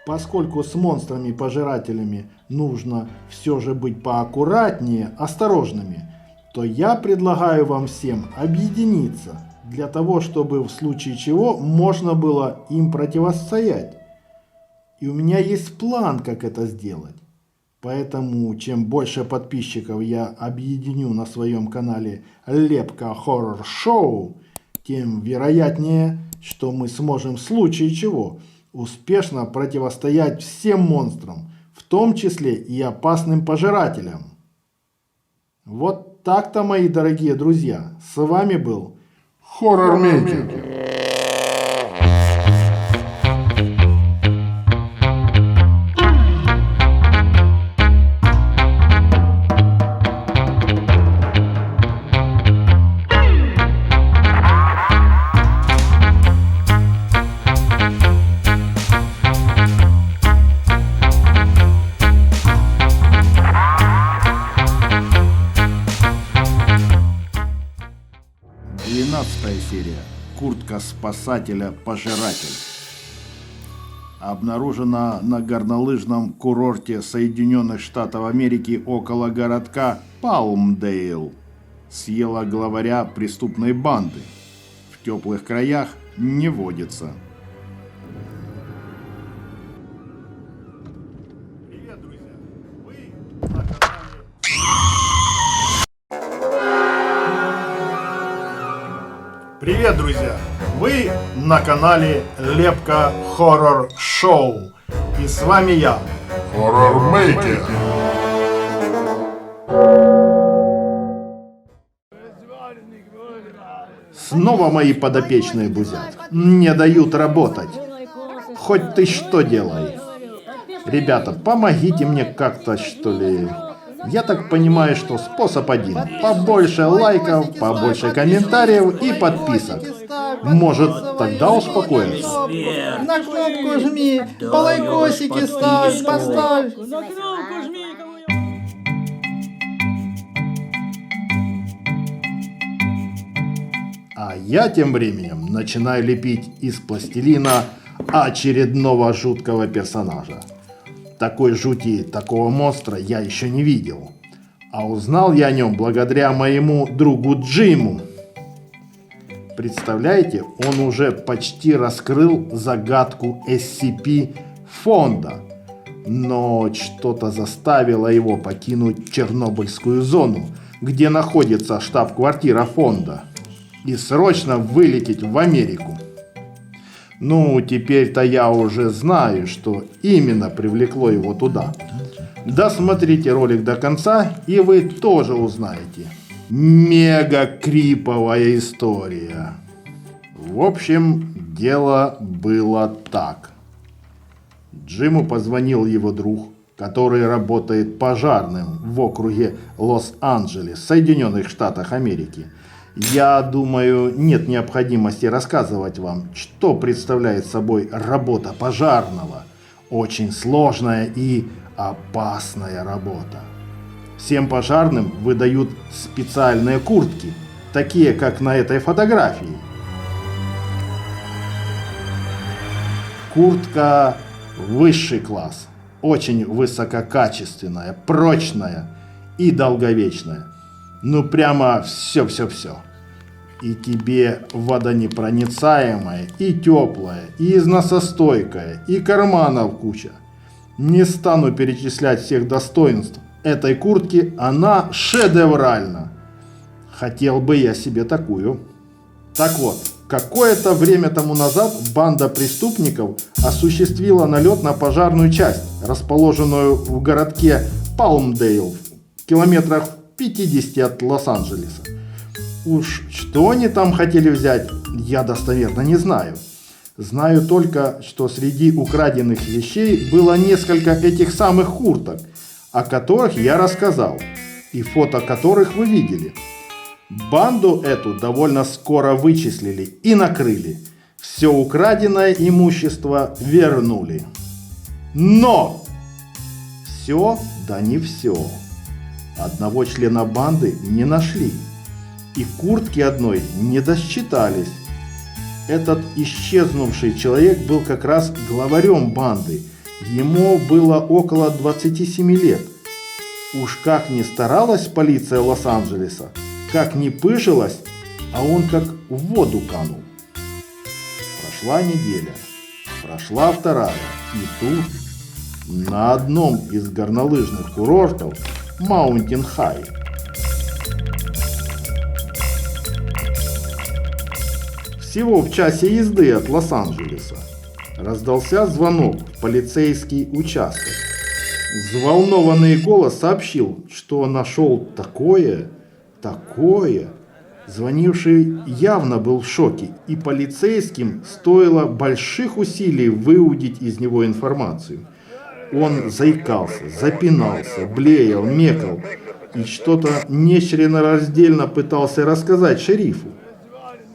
Поскольку с монстрами-пожирателями нужно все же быть поаккуратнее, осторожными, то я предлагаю вам всем объединиться для того, чтобы в случае чего можно было им противостоять. И у меня есть план, как это сделать. Поэтому, чем больше подписчиков я объединю на своем канале Лепка Хоррор Шоу, тем вероятнее, что мы сможем в случае чего успешно противостоять всем монстрам, в том числе и опасным пожирателям. Вот так-то, мои дорогие друзья, с вами был Хоррор-мейкер. Серия. Куртка спасателя-пожиратель. Обнаружена на горнолыжном курорте Соединенных Штатов Америки около городка Палмдейл. Съела главаря преступной банды. В теплых краях не водится. Привет, друзья! Вы на канале... Привет, друзья! Вы на канале Лепка Хоррор Шоу. И с вами я, Хоррор-мейкер. Снова мои подопечные бузят. Не дают работать. Хоть ты что делай. Ребята, помогите мне как-то, что ли. Я так понимаю, что способ один. Побольше лайков, побольше комментариев и подписок. Может, тогда успокоиться. На кнопку жми, по лайкосики ставь, поставь. А я тем временем начинаю лепить из пластилина очередного жуткого персонажа. Такой жути, такого монстра я еще не видел. А узнал я о нем благодаря моему другу Джиму. Представляете, он уже почти раскрыл загадку SCP фонда. Но что-то заставило его покинуть Чернобыльскую зону, где находится штаб-квартира фонда, и срочно вылететь в Америку. Ну, теперь-то я уже знаю, что именно привлекло его туда. Досмотрите ролик до конца, и вы тоже узнаете. Мега криповая история. В общем, дело было так. Джиму позвонил его друг, который работает пожарным в округе Лос-Анджелес, Соединенных Штатах Америки. Я думаю, нет необходимости рассказывать вам, что представляет собой работа пожарного. Очень сложная и опасная работа. Всем пожарным выдают специальные куртки, такие как на этой фотографии. Куртка высший класс, очень высококачественная, прочная и долговечная. Ну прямо все-все-все. И тебе водонепроницаемая, и теплая, и износостойкая, и карманов куча. Не стану перечислять всех достоинств этой куртки, она шедевральна. Хотел бы я себе такую. Так вот, какое-то время тому назад банда преступников осуществила налет на пожарную часть, расположенную в городке Палмдейл, в километрах 50 от Лос-Анджелеса. Уж что они там хотели взять, я достоверно не знаю. Знаю только, что среди украденных вещей было несколько этих самых курток, о которых я рассказал, и фото которых вы видели. Банду эту довольно скоро вычислили и накрыли. Все украденное имущество вернули. Но все, да не все. Одного члена банды не нашли. И куртки одной не досчитались. Этот исчезнувший человек был как раз главарем банды. Ему было около 27 лет. Уж как ни старалась полиция Лос-Анджелеса, как ни пыжилась, а он как в воду канул. Прошла неделя, прошла вторая, и тут на одном из горнолыжных курортов Маунтин Хай всего в часе езды от Лос-Анджелеса раздался звонок в полицейский участок. Взволнованный голос сообщил, что нашел такое. Звонивший явно был в шоке, и полицейским стоило больших усилий выудить из него информацию. Он заикался, запинался, блеял, мекал и что-то нечленораздельно пытался рассказать шерифу.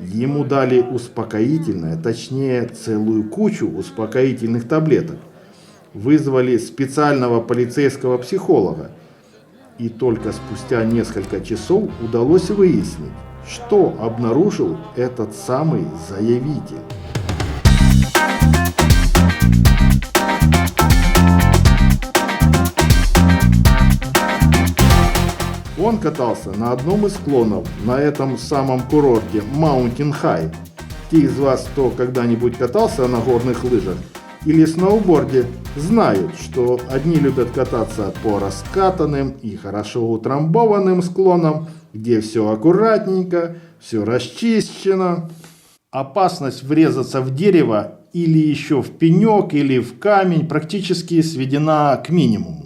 Ему дали успокоительное, точнее целую кучу успокоительных таблеток. Вызвали специального полицейского психолога. И только спустя несколько часов удалось выяснить, что обнаружил этот самый заявитель. Он катался на одном из склонов на этом самом курорте Маунтин Хай. Те из вас, кто когда-нибудь катался на горных лыжах или сноуборде, знают, что одни любят кататься по раскатанным и хорошо утрамбованным склонам, где все аккуратненько, все расчищено. Опасность врезаться в дерево или еще в пенек или в камень практически сведена к минимуму.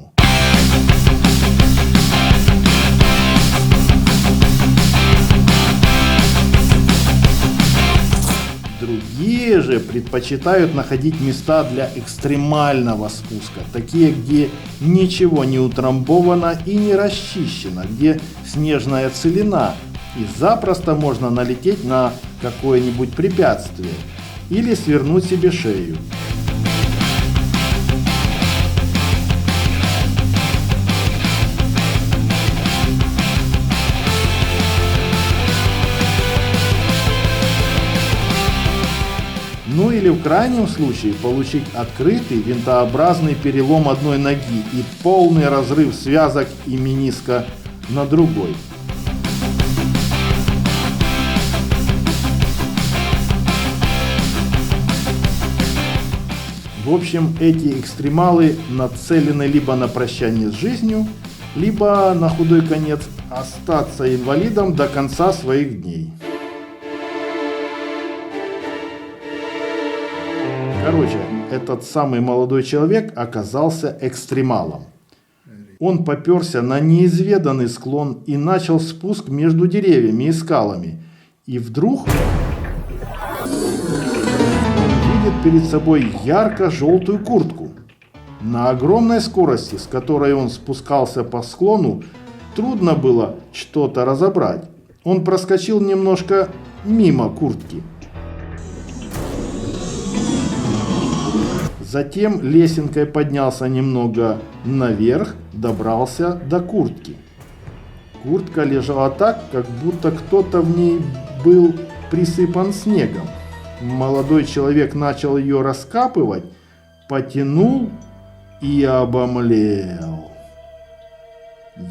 Другие же предпочитают находить места для экстремального спуска, такие, где ничего не утрамбовано и не расчищено, где снежная целина, и запросто можно налететь на какое-нибудь препятствие или свернуть себе шею. Ну или в крайнем случае получить открытый винтообразный перелом одной ноги и полный разрыв связок и мениска на другой. В общем, эти экстремалы нацелены либо на прощание с жизнью, либо на худой конец остаться инвалидом до конца своих дней. Короче, этот самый молодой человек оказался экстремалом. Он попёрся на неизведанный склон и начал спуск между деревьями и скалами. И вдруг он видит перед собой ярко-желтую куртку. На огромной скорости, с которой он спускался по склону, трудно было что-то разобрать. Он проскочил немножко мимо куртки. Затем лесенкой поднялся немного наверх, добрался до куртки. Куртка лежала так, как будто кто-то в ней был присыпан снегом. Молодой человек начал ее раскапывать, потянул и обомлел.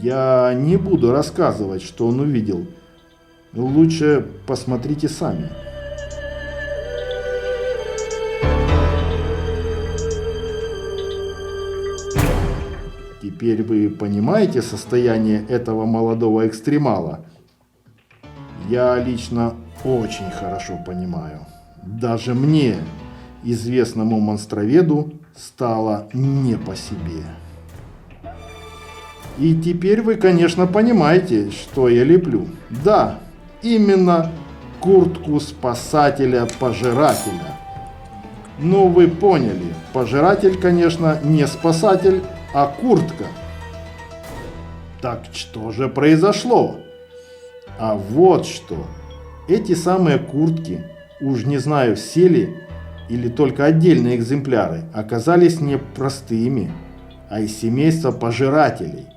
Я не буду рассказывать, что он увидел. Лучше посмотрите сами. Теперь вы понимаете состояние этого молодого экстремала? Я лично очень хорошо понимаю. Даже мне, известному монстроведу, стало не по себе. И теперь вы, конечно, понимаете, что я леплю. Да, именно куртку спасателя-пожирателя. Ну, вы поняли, пожиратель, конечно, не спасатель, а куртка. Так что же произошло? А вот что. Эти самые куртки, уж не знаю, сели или только отдельные экземпляры, оказались не простыми, а из семейства пожирателей.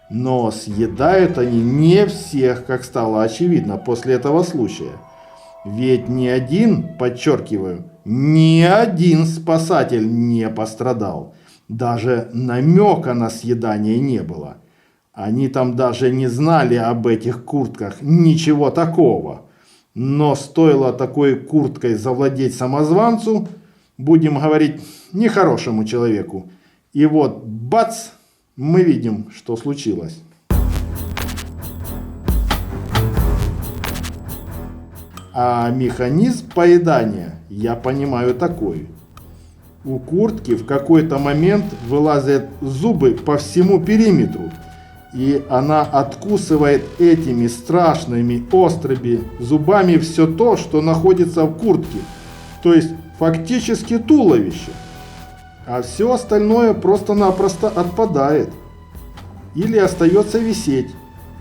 Но съедают они не всех, как стало очевидно после этого случая. Ведь ни один, подчеркиваю, ни один спасатель не пострадал. Даже намека на съедание не было. Они там даже не знали об этих куртках, ничего такого. Но стоило такой курткой завладеть самозванцу, будем говорить, нехорошему человеку. И вот бац, мы видим, что случилось. А механизм поедания, я понимаю, такой. У куртки в какой-то момент вылазят зубы по всему периметру, и она откусывает этими страшными острыми зубами все то, что находится в куртке, то есть фактически туловище. А все остальное просто-напросто отпадает или остается висеть,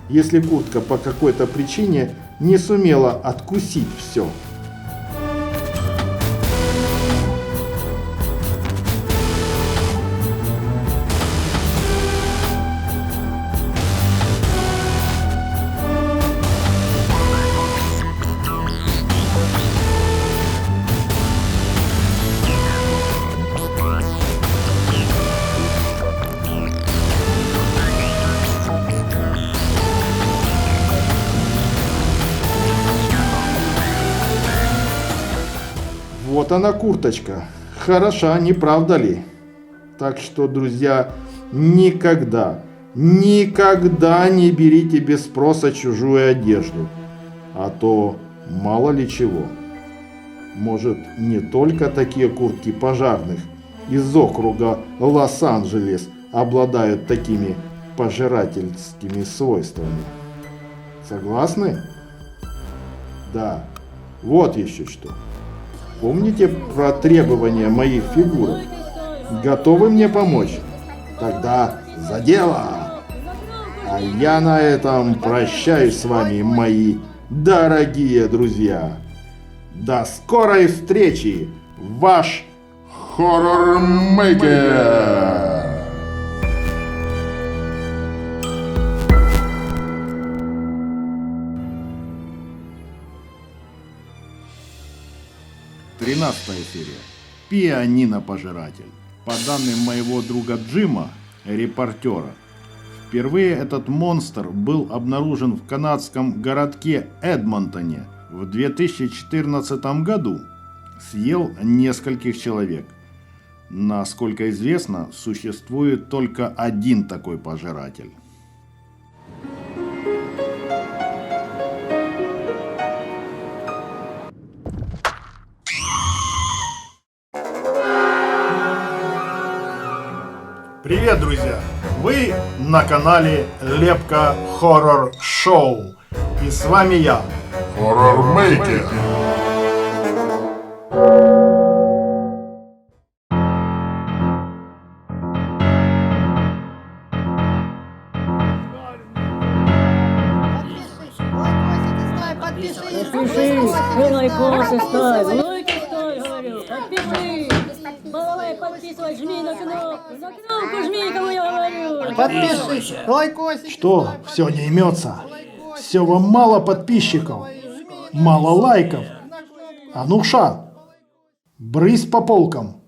если куртка по какой-то причине не сумела откусить все. Вот она курточка. Хороша, не правда ли? Так что, друзья, никогда не берите без спроса чужую одежду. А то мало ли чего. Может, не только такие куртки пожарных из округа Лос-Анджелес обладают такими пожирательскими свойствами. Согласны? Да. Вот еще что. Помните про требования моих фигурок? Готовы мне помочь? Тогда за дело! А я на этом прощаюсь с вами, мои дорогие друзья. До скорой встречи! Ваш Хоррор-мейкер! 13 серия. Пианино-пожиратель. По данным моего друга Джима, репортера, впервые этот монстр был обнаружен в канадском городке Эдмонтоне в 2014 году. Съел нескольких человек. Насколько известно, существует только один такой пожиратель. Привет, друзья! Вы на канале Лепка Хоррор Шоу. И с вами я, Хоррор-мейкер! Лайкосы ставь, лайки ставь, говорю, подпишись. Балалай, подписывай, жми на кнопку жми, кому я говорю. Подпишись, лайкосик. Что, все не имется? Все вам мало подписчиков, мало лайков. А ну ша, брысь по полкам.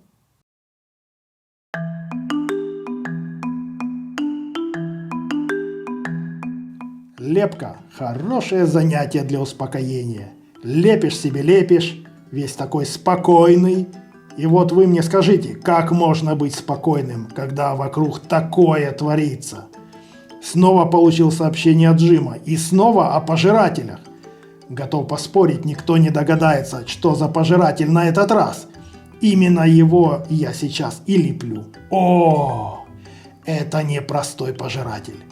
Лепка – хорошее занятие для успокоения. Лепишь себе, лепишь, весь такой спокойный. И вот вы мне скажите, как можно быть спокойным, когда вокруг такое творится? Снова получил сообщение от Джима, и снова о пожирателях. Готов поспорить, никто не догадается, что за пожиратель на этот раз. Именно его я сейчас и леплю. О, это не простой пожиратель.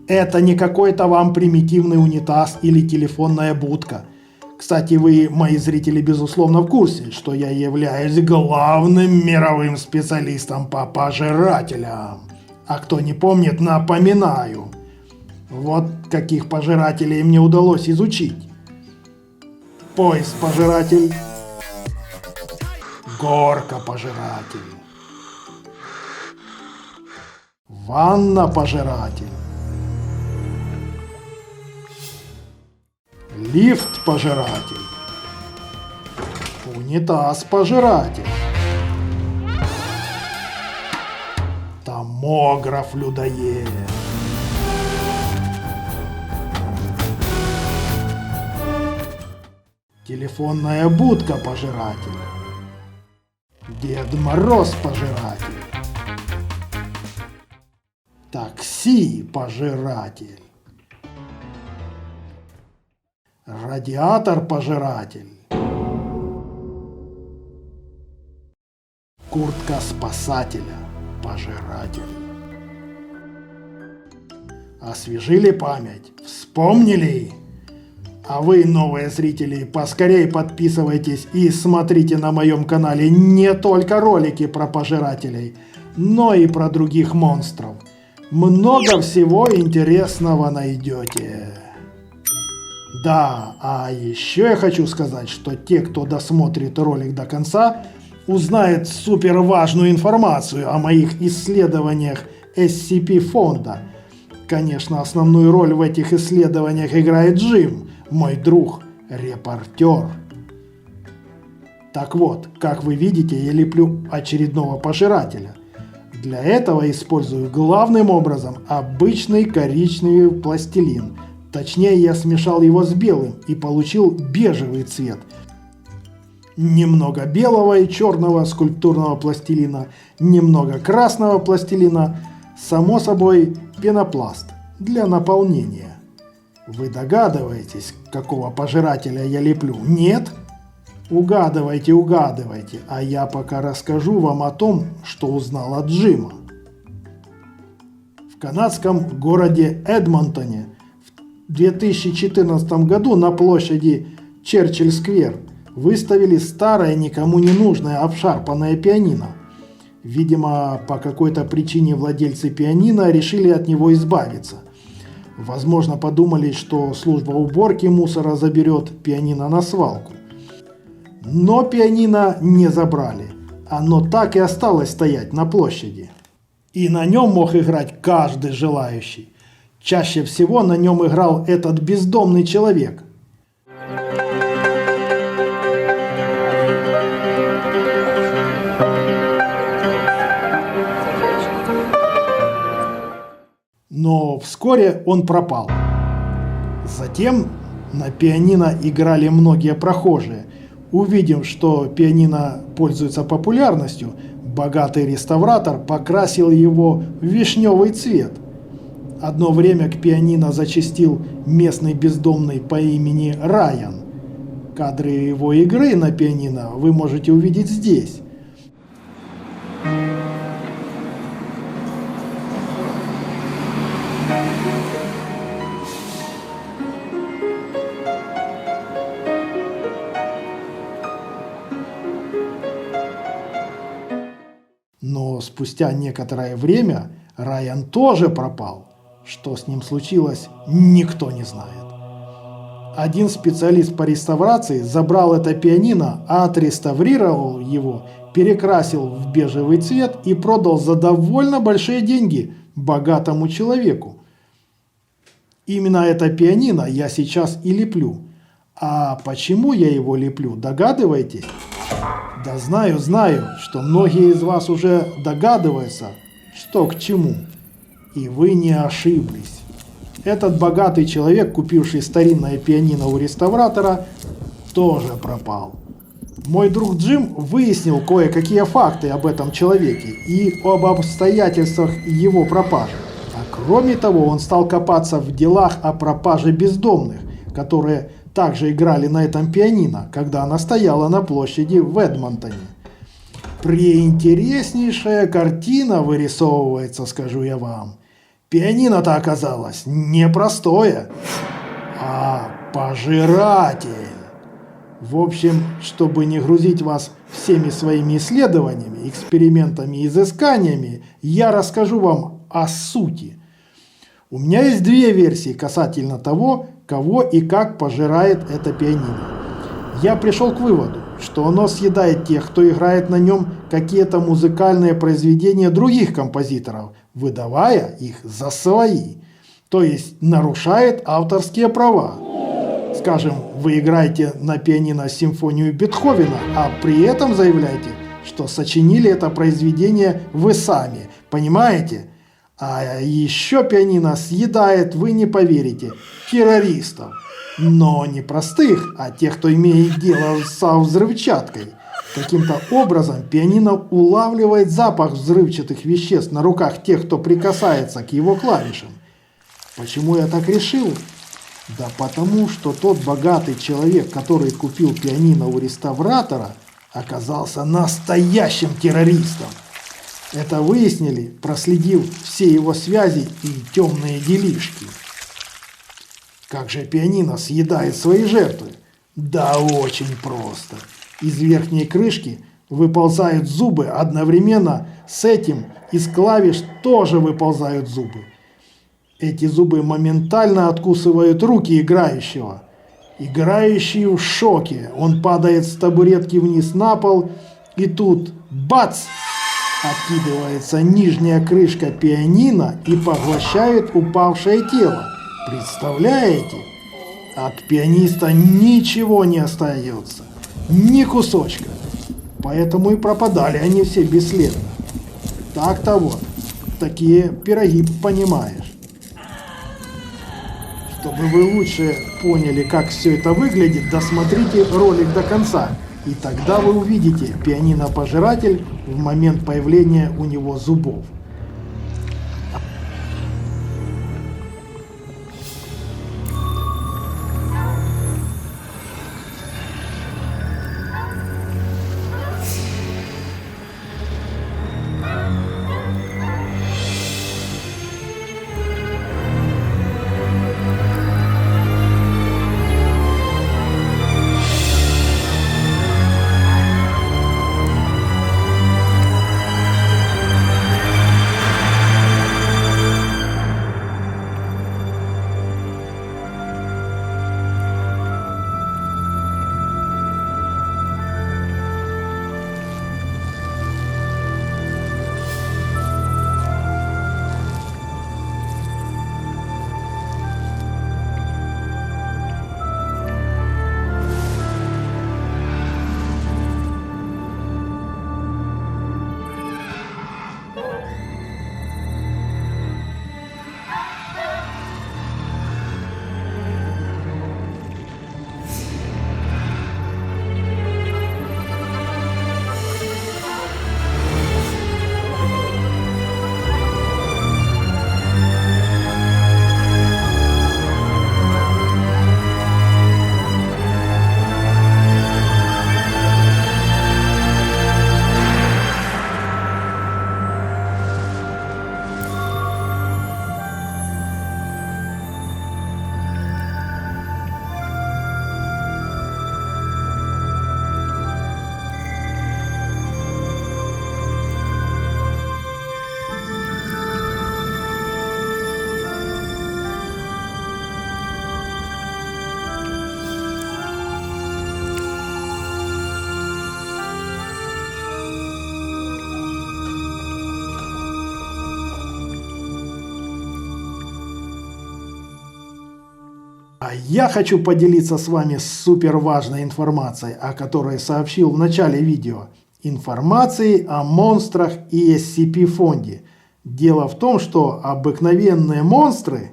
Это не какой-то вам примитивный унитаз или телефонная будка. Кстати, вы, мои зрители, безусловно в курсе, что я являюсь главным мировым специалистом по пожирателям. А кто не помнит, напоминаю. Вот каких пожирателей мне удалось изучить. Пояс-пожиратель, Горка-пожиратель. Ванна-пожиратель. Лифт-пожиратель. Унитаз-пожиратель. Томограф-людоед. Телефонная будка-пожиратель. Дед Мороз-пожиратель. Такси-пожиратель. Радиатор-пожиратель. Куртка спасателя. Пожиратель. Освежили память? Вспомнили? А вы, новые зрители, поскорей подписывайтесь и смотрите на моем канале не только ролики про пожирателей, но и про других монстров. Много всего интересного найдете. Да, а еще я хочу сказать, что те, кто досмотрит ролик до конца, узнает супер важную информацию о моих исследованиях SCP фонда. Конечно, основную роль в этих исследованиях играет Джим, мой друг-репортер. Так вот, как вы видите, я леплю очередного пожирателя. Для этого использую главным образом обычный коричневый пластилин. Точнее, я смешал его с белым и получил бежевый цвет. Немного белого и черного скульптурного пластилина, немного красного пластилина, само собой пенопласт для наполнения. Вы догадываетесь, какого пожирателя я леплю? Нет? Угадывайте, угадывайте, а я пока расскажу вам о том, что узнал от Джима. В канадском городе Эдмонтоне в 2014 году на площади Черчилль-сквер выставили старое, никому не нужное обшарпанное пианино. Видимо, по какой-то причине владельцы пианино решили от него избавиться. Возможно, подумали, что служба уборки мусора заберет пианино на свалку. Но пианино не забрали. Оно так и осталось стоять на площади. И на нем мог играть каждый желающий. Чаще всего на нем играл этот бездомный человек. Но вскоре он пропал. Затем на пианино играли многие прохожие. Увидев, что пианино пользуется популярностью, богатый реставратор покрасил его в вишневый цвет. Одно время к пианино зачастил местный бездомный по имени Райан. Кадры его игры на пианино вы можете увидеть здесь. Но спустя некоторое время Райан тоже пропал. Что с ним случилось, никто не знает. Один специалист по реставрации забрал это пианино, отреставрировал его, перекрасил в бежевый цвет и продал за довольно большие деньги богатому человеку. Именно это пианино я сейчас и леплю. А почему я его леплю, догадываетесь? Да знаю, что многие из вас уже догадываются, что к чему. И вы не ошиблись. Этот богатый человек, купивший старинное пианино у реставратора, тоже пропал. Мой друг Джим выяснил кое-какие факты об этом человеке и об обстоятельствах его пропажи. А кроме того, он стал копаться в делах о пропаже бездомных, которые также играли на этом пианино, когда она стояла на площади в Эдмонтоне. Преинтереснейшая картина вырисовывается, скажу я вам. Пианино-то оказалось не простое, а пожиратель. В общем, чтобы не грузить вас всеми своими исследованиями, экспериментами и изысканиями, я расскажу вам о сути. У меня есть две версии касательно того, кого и как пожирает это пианино. Я пришел к выводу, что оно съедает тех, кто играет на нем какие-то музыкальные произведения других композиторов, выдавая их за свои, то есть нарушает авторские права. Скажем, вы играете на пианино симфонию Бетховена, а при этом заявляете, что сочинили это произведение вы сами, понимаете? А еще пианино съедает, вы не поверите, террористов. Но не простых, а тех, кто имеет дело со взрывчаткой. Каким-то образом пианино улавливает запах взрывчатых веществ на руках тех, кто прикасается к его клавишам. Почему я так решил? Да потому, что тот богатый человек, который купил пианино у реставратора, оказался настоящим террористом. Это выяснили, проследив все его связи и темные делишки. Как же пианино съедает свои жертвы? Да очень просто. Из верхней крышки выползают зубы, одновременно с этим из клавиш тоже выползают зубы. Эти зубы моментально откусывают руки играющего. Играющий в шоке. Он падает с табуретки вниз на пол, и тут бац! Откидывается нижняя крышка пианино и поглощает упавшее тело. Представляете? От пианиста ничего не остается. Ни кусочка. Поэтому и пропадали они все бесследно. Так-то вот. Такие пироги понимаешь. Чтобы вы лучше поняли, как все это выглядит, досмотрите ролик до конца. И тогда вы увидите пианино-пожиратель в момент появления у него зубов. А я хочу поделиться с вами супер важной информацией, о которой сообщил в начале видео. Информацией о монстрах и SCP-фонде. Дело в том, что обыкновенные монстры...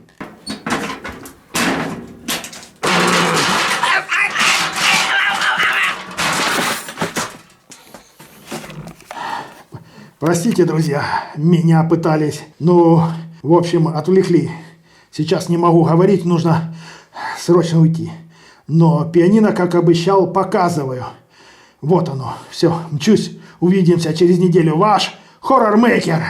Простите, друзья, меня пытались, в общем, отвлекли. Сейчас не могу говорить, нужно срочно уйти. Но пианино, как обещал, показываю. Вот оно, все, мчусь. Увидимся через неделю. Ваш хоррор-мейкер.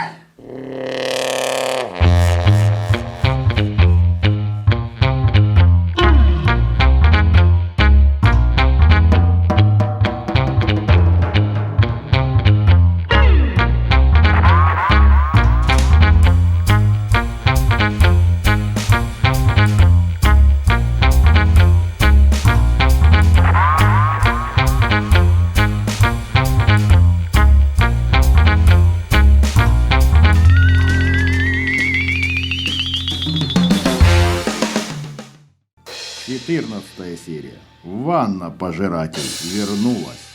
14 серия. Ванна-пожиратель вернулась.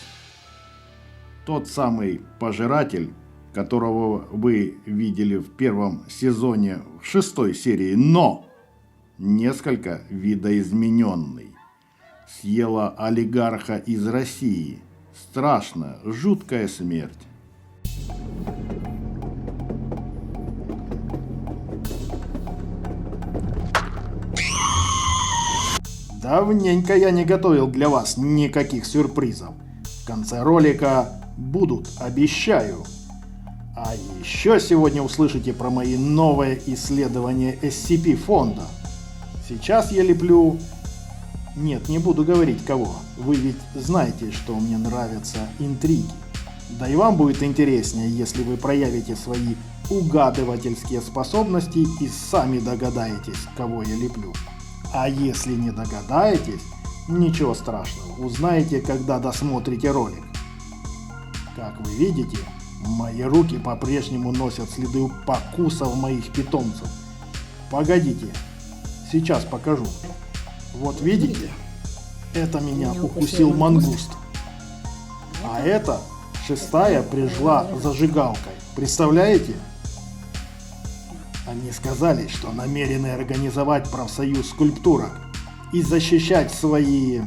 Тот самый пожиратель, которого вы видели в первом сезоне в 6 серии, но несколько видоизмененный. Съела олигарха из России. Страшная, жуткая смерть. Давненько я не готовил для вас никаких сюрпризов. В конце ролика будут, обещаю. А еще сегодня услышите про мои новые исследования SCP фонда. Сейчас я леплю... Нет, не буду говорить кого. Вы ведь знаете, что мне нравятся интриги. Да и вам будет интереснее, если вы проявите свои угадывательские способности и сами догадаетесь, кого я леплю. А если не догадаетесь, ничего страшного, узнаете, когда досмотрите ролик. Как вы видите, мои руки по-прежнему носят следы покусов моих питомцев. Погодите, сейчас покажу. Вот видите, это меня укусил мангуст. А это 6-я прижгла зажигалкой. Представляете? Они сказали, что намерены организовать профсоюз скульптурок и защищать свои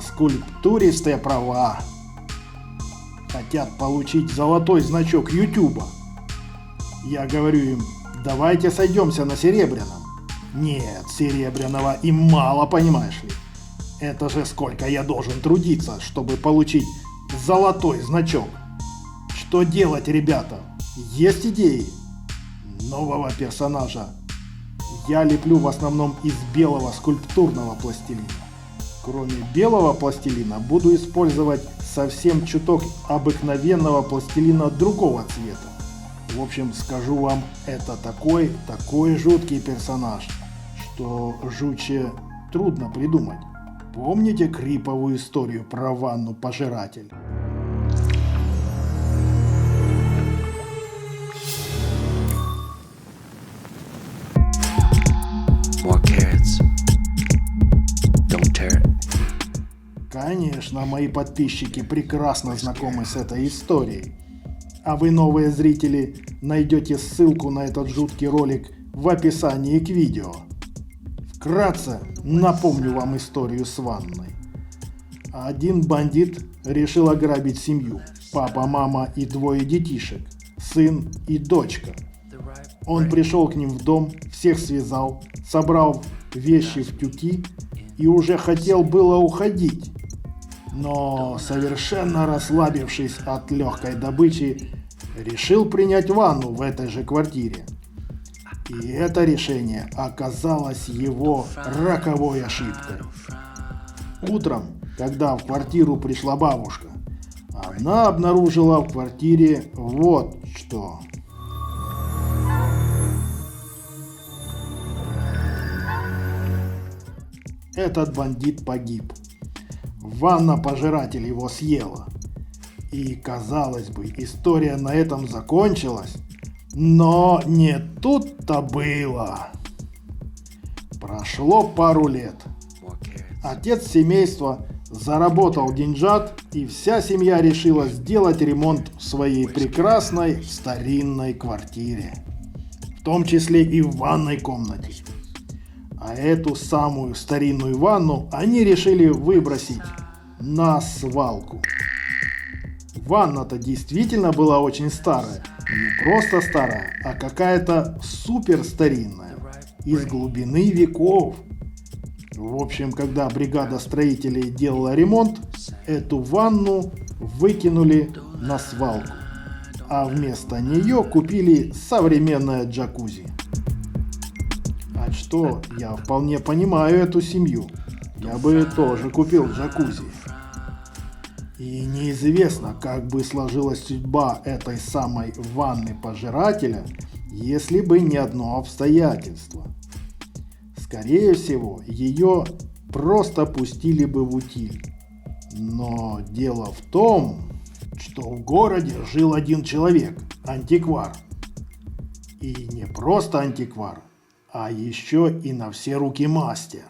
скульптуристые права. Хотят получить золотой значок Ютуба. Я говорю им, давайте сойдемся на серебряном. Нет, серебряного им мало, понимаешь ли. Это же сколько я должен трудиться, чтобы получить золотой значок. Что делать, ребята? Есть идеи? Нового персонажа я леплю в основном из белого скульптурного пластилина. Кроме белого пластилина буду использовать совсем чуток обыкновенного пластилина другого цвета. В общем, скажу вам, это такой жуткий персонаж, что жутче трудно придумать. Помните криповую историю про ванну-пожиратель? More carrots. Don't tear it. Конечно, мои подписчики прекрасно знакомы с этой историей. А вы, новые зрители, найдете ссылку на этот жуткий ролик в описании к видео. Вкратце напомню вам историю с ванной. Один бандит решил ограбить семью. Папа, мама и 2 детишек. Сын и дочка. Он пришел к ним в дом, всех связал, собрал вещи в тюки и уже хотел было уходить. Но, совершенно расслабившись от легкой добычи, решил принять ванну в этой же квартире. И это решение оказалось его роковой ошибкой. Утром, когда в квартиру пришла бабушка, она обнаружила в квартире вот что. Этот бандит погиб. Ванна-пожиратель его съела. И, казалось бы, история на этом закончилась. Но не тут-то было. Прошло пару лет. Отец семейства заработал деньжат, и вся семья решила сделать ремонт в своей прекрасной старинной квартире. В том числе и в ванной комнате. А эту самую старинную ванну они решили выбросить на свалку. Ванна-то действительно была очень старая. Не просто старая, а какая-то супер старинная. Из глубины веков. В общем, когда бригада строителей делала ремонт, эту ванну выкинули на свалку. А вместо нее купили современное джакузи. А что, я вполне понимаю эту семью. Я бы тоже купил джакузи. И неизвестно, как бы сложилась судьба этой самой ванны-пожирателя, если бы не одно обстоятельство. Скорее всего, ее просто пустили бы в утиль. Но дело в том, что в городе жил один человек, антиквар. И не просто антиквар, а еще и на все руки мастер.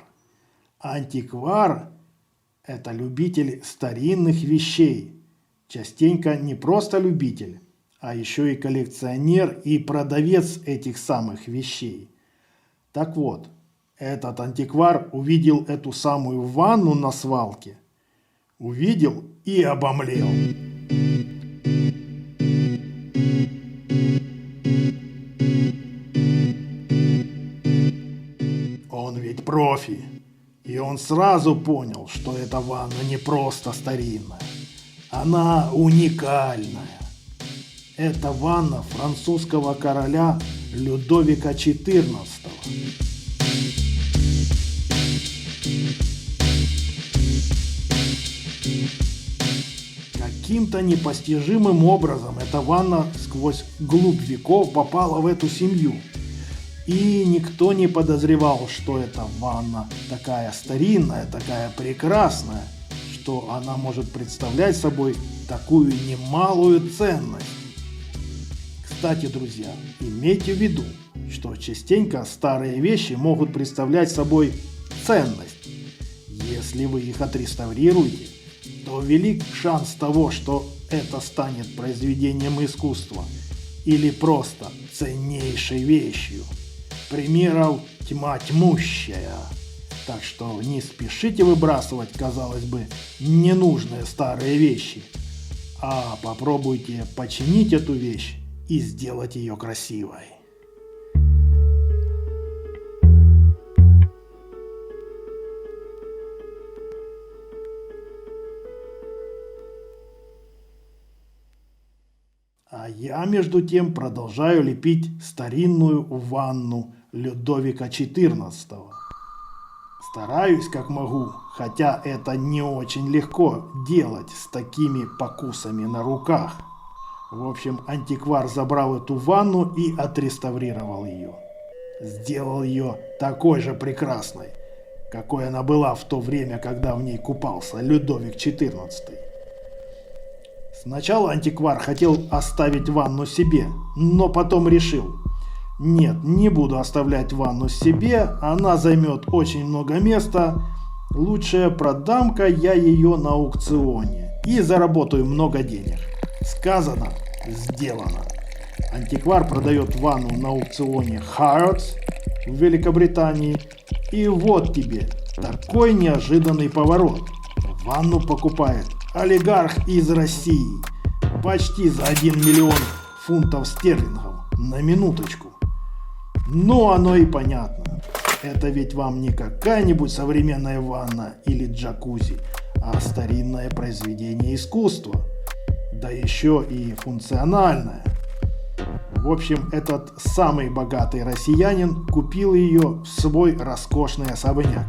Антиквар – это любитель старинных вещей. Частенько не просто любитель, а еще и коллекционер и продавец этих самых вещей. Так вот, этот антиквар увидел эту самую ванну на свалке. Увидел и обомлел. Он ведь профи. И он сразу понял, что эта ванна не просто старинная. Она уникальная. Это ванна французского короля Людовика XIV. Каким-то непостижимым образом эта ванна сквозь глубь веков попала в эту семью. И никто не подозревал, что эта ванна такая старинная, такая прекрасная, что она может представлять собой такую немалую ценность. Кстати, друзья, имейте в виду, что частенько старые вещи могут представлять собой ценность. Если вы их отреставрируете, то велик шанс того, что это станет произведением искусства или просто ценнейшей вещью. Примеров тьма тьмущая. Так что не спешите выбрасывать, казалось бы, ненужные старые вещи, а попробуйте починить эту вещь и сделать ее красивой. А я, между тем, продолжаю лепить старинную ванну Людовика XIV. Стараюсь как могу, хотя это не очень легко делать с такими покусами на руках. В общем, антиквар забрал эту ванну и отреставрировал ее. Сделал ее такой же прекрасной, какой она была в то время, когда в ней купался Людовик XIV. Сначала антиквар хотел оставить ванну себе, но потом решил: нет, не буду оставлять ванну себе, она займет очень много места, лучше продам-ка я ее на аукционе и заработаю много денег. Сказано, сделано. Антиквар продает ванну на аукционе Harrods в Великобритании, и вот тебе такой неожиданный поворот. Ванну покупает олигарх из России почти за 1 миллион фунтов стерлингов, на минуточку. Ну, оно и понятно. Это ведь вам не какая-нибудь современная ванна или джакузи, а старинное произведение искусства. Да еще и функциональное. В общем, этот самый богатый россиянин купил ее в свой роскошный особняк.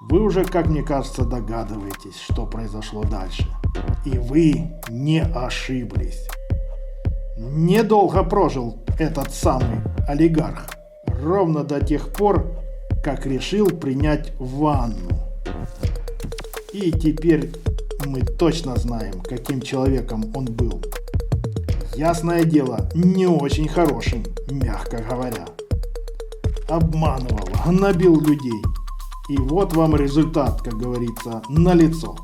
Вы уже, как мне кажется, догадываетесь, что произошло дальше. И вы не ошиблись. Недолго прожил этот самый олигарх, ровно до тех пор, как решил принять ванну. И теперь мы точно знаем, каким человеком он был. Ясное дело, не очень хорошим, мягко говоря. Обманывал, гнобил людей. И вот вам результат, как говорится, налицо.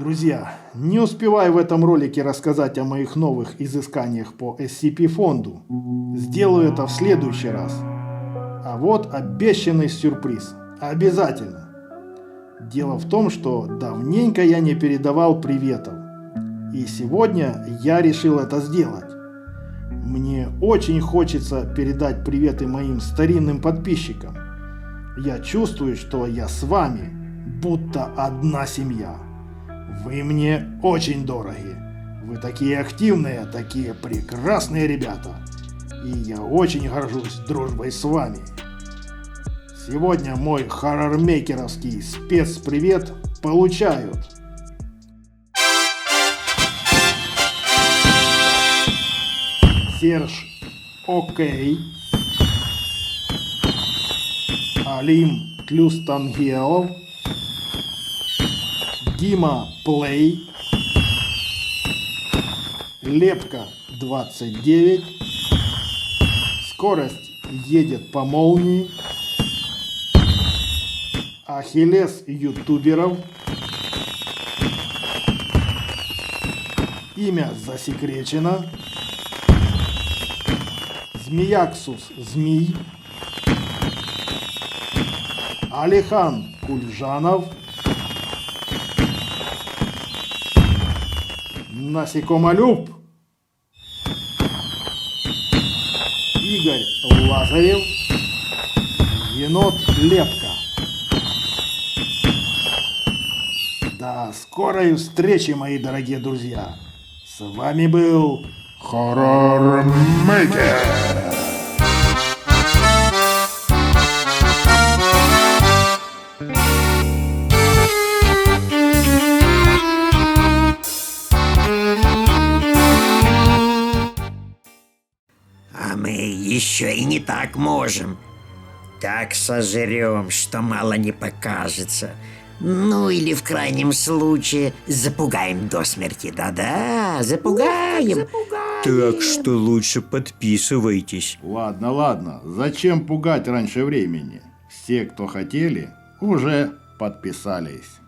Друзья, не успеваю в этом ролике рассказать о моих новых изысканиях по SCP-фонду. Сделаю это в следующий раз. А вот обещанный сюрприз. Обязательно. Дело в том, что давненько я не передавал приветов. И сегодня я решил это сделать. Мне очень хочется передать приветы моим старинным подписчикам. Я чувствую, что я с вами, будто одна семья. Вы мне очень дороги. Вы такие активные, такие прекрасные ребята. И я очень горжусь дружбой с вами. Сегодня мой хоррормейкеровский спецпривет получают Серж Окей, Алим Клюстангелов, Дима Плей, Лепка 29, Скорость едет по молнии, Ахиллес ютуберов, Имя засекречено, Змеяксус Змей, Алихан Кульжанов, Насекомолюб, Игорь Лазарев, Енот Лепка. До скорой встречи, мои дорогие друзья. С вами был Хоррормейкер. А мы еще и не так можем. Так сожрем, что мало не покажется. Ну или в крайнем случае запугаем до смерти. Да-да, запугаем. Так что лучше подписывайтесь. Ладно, зачем пугать раньше времени? Все, кто хотели, уже подписались.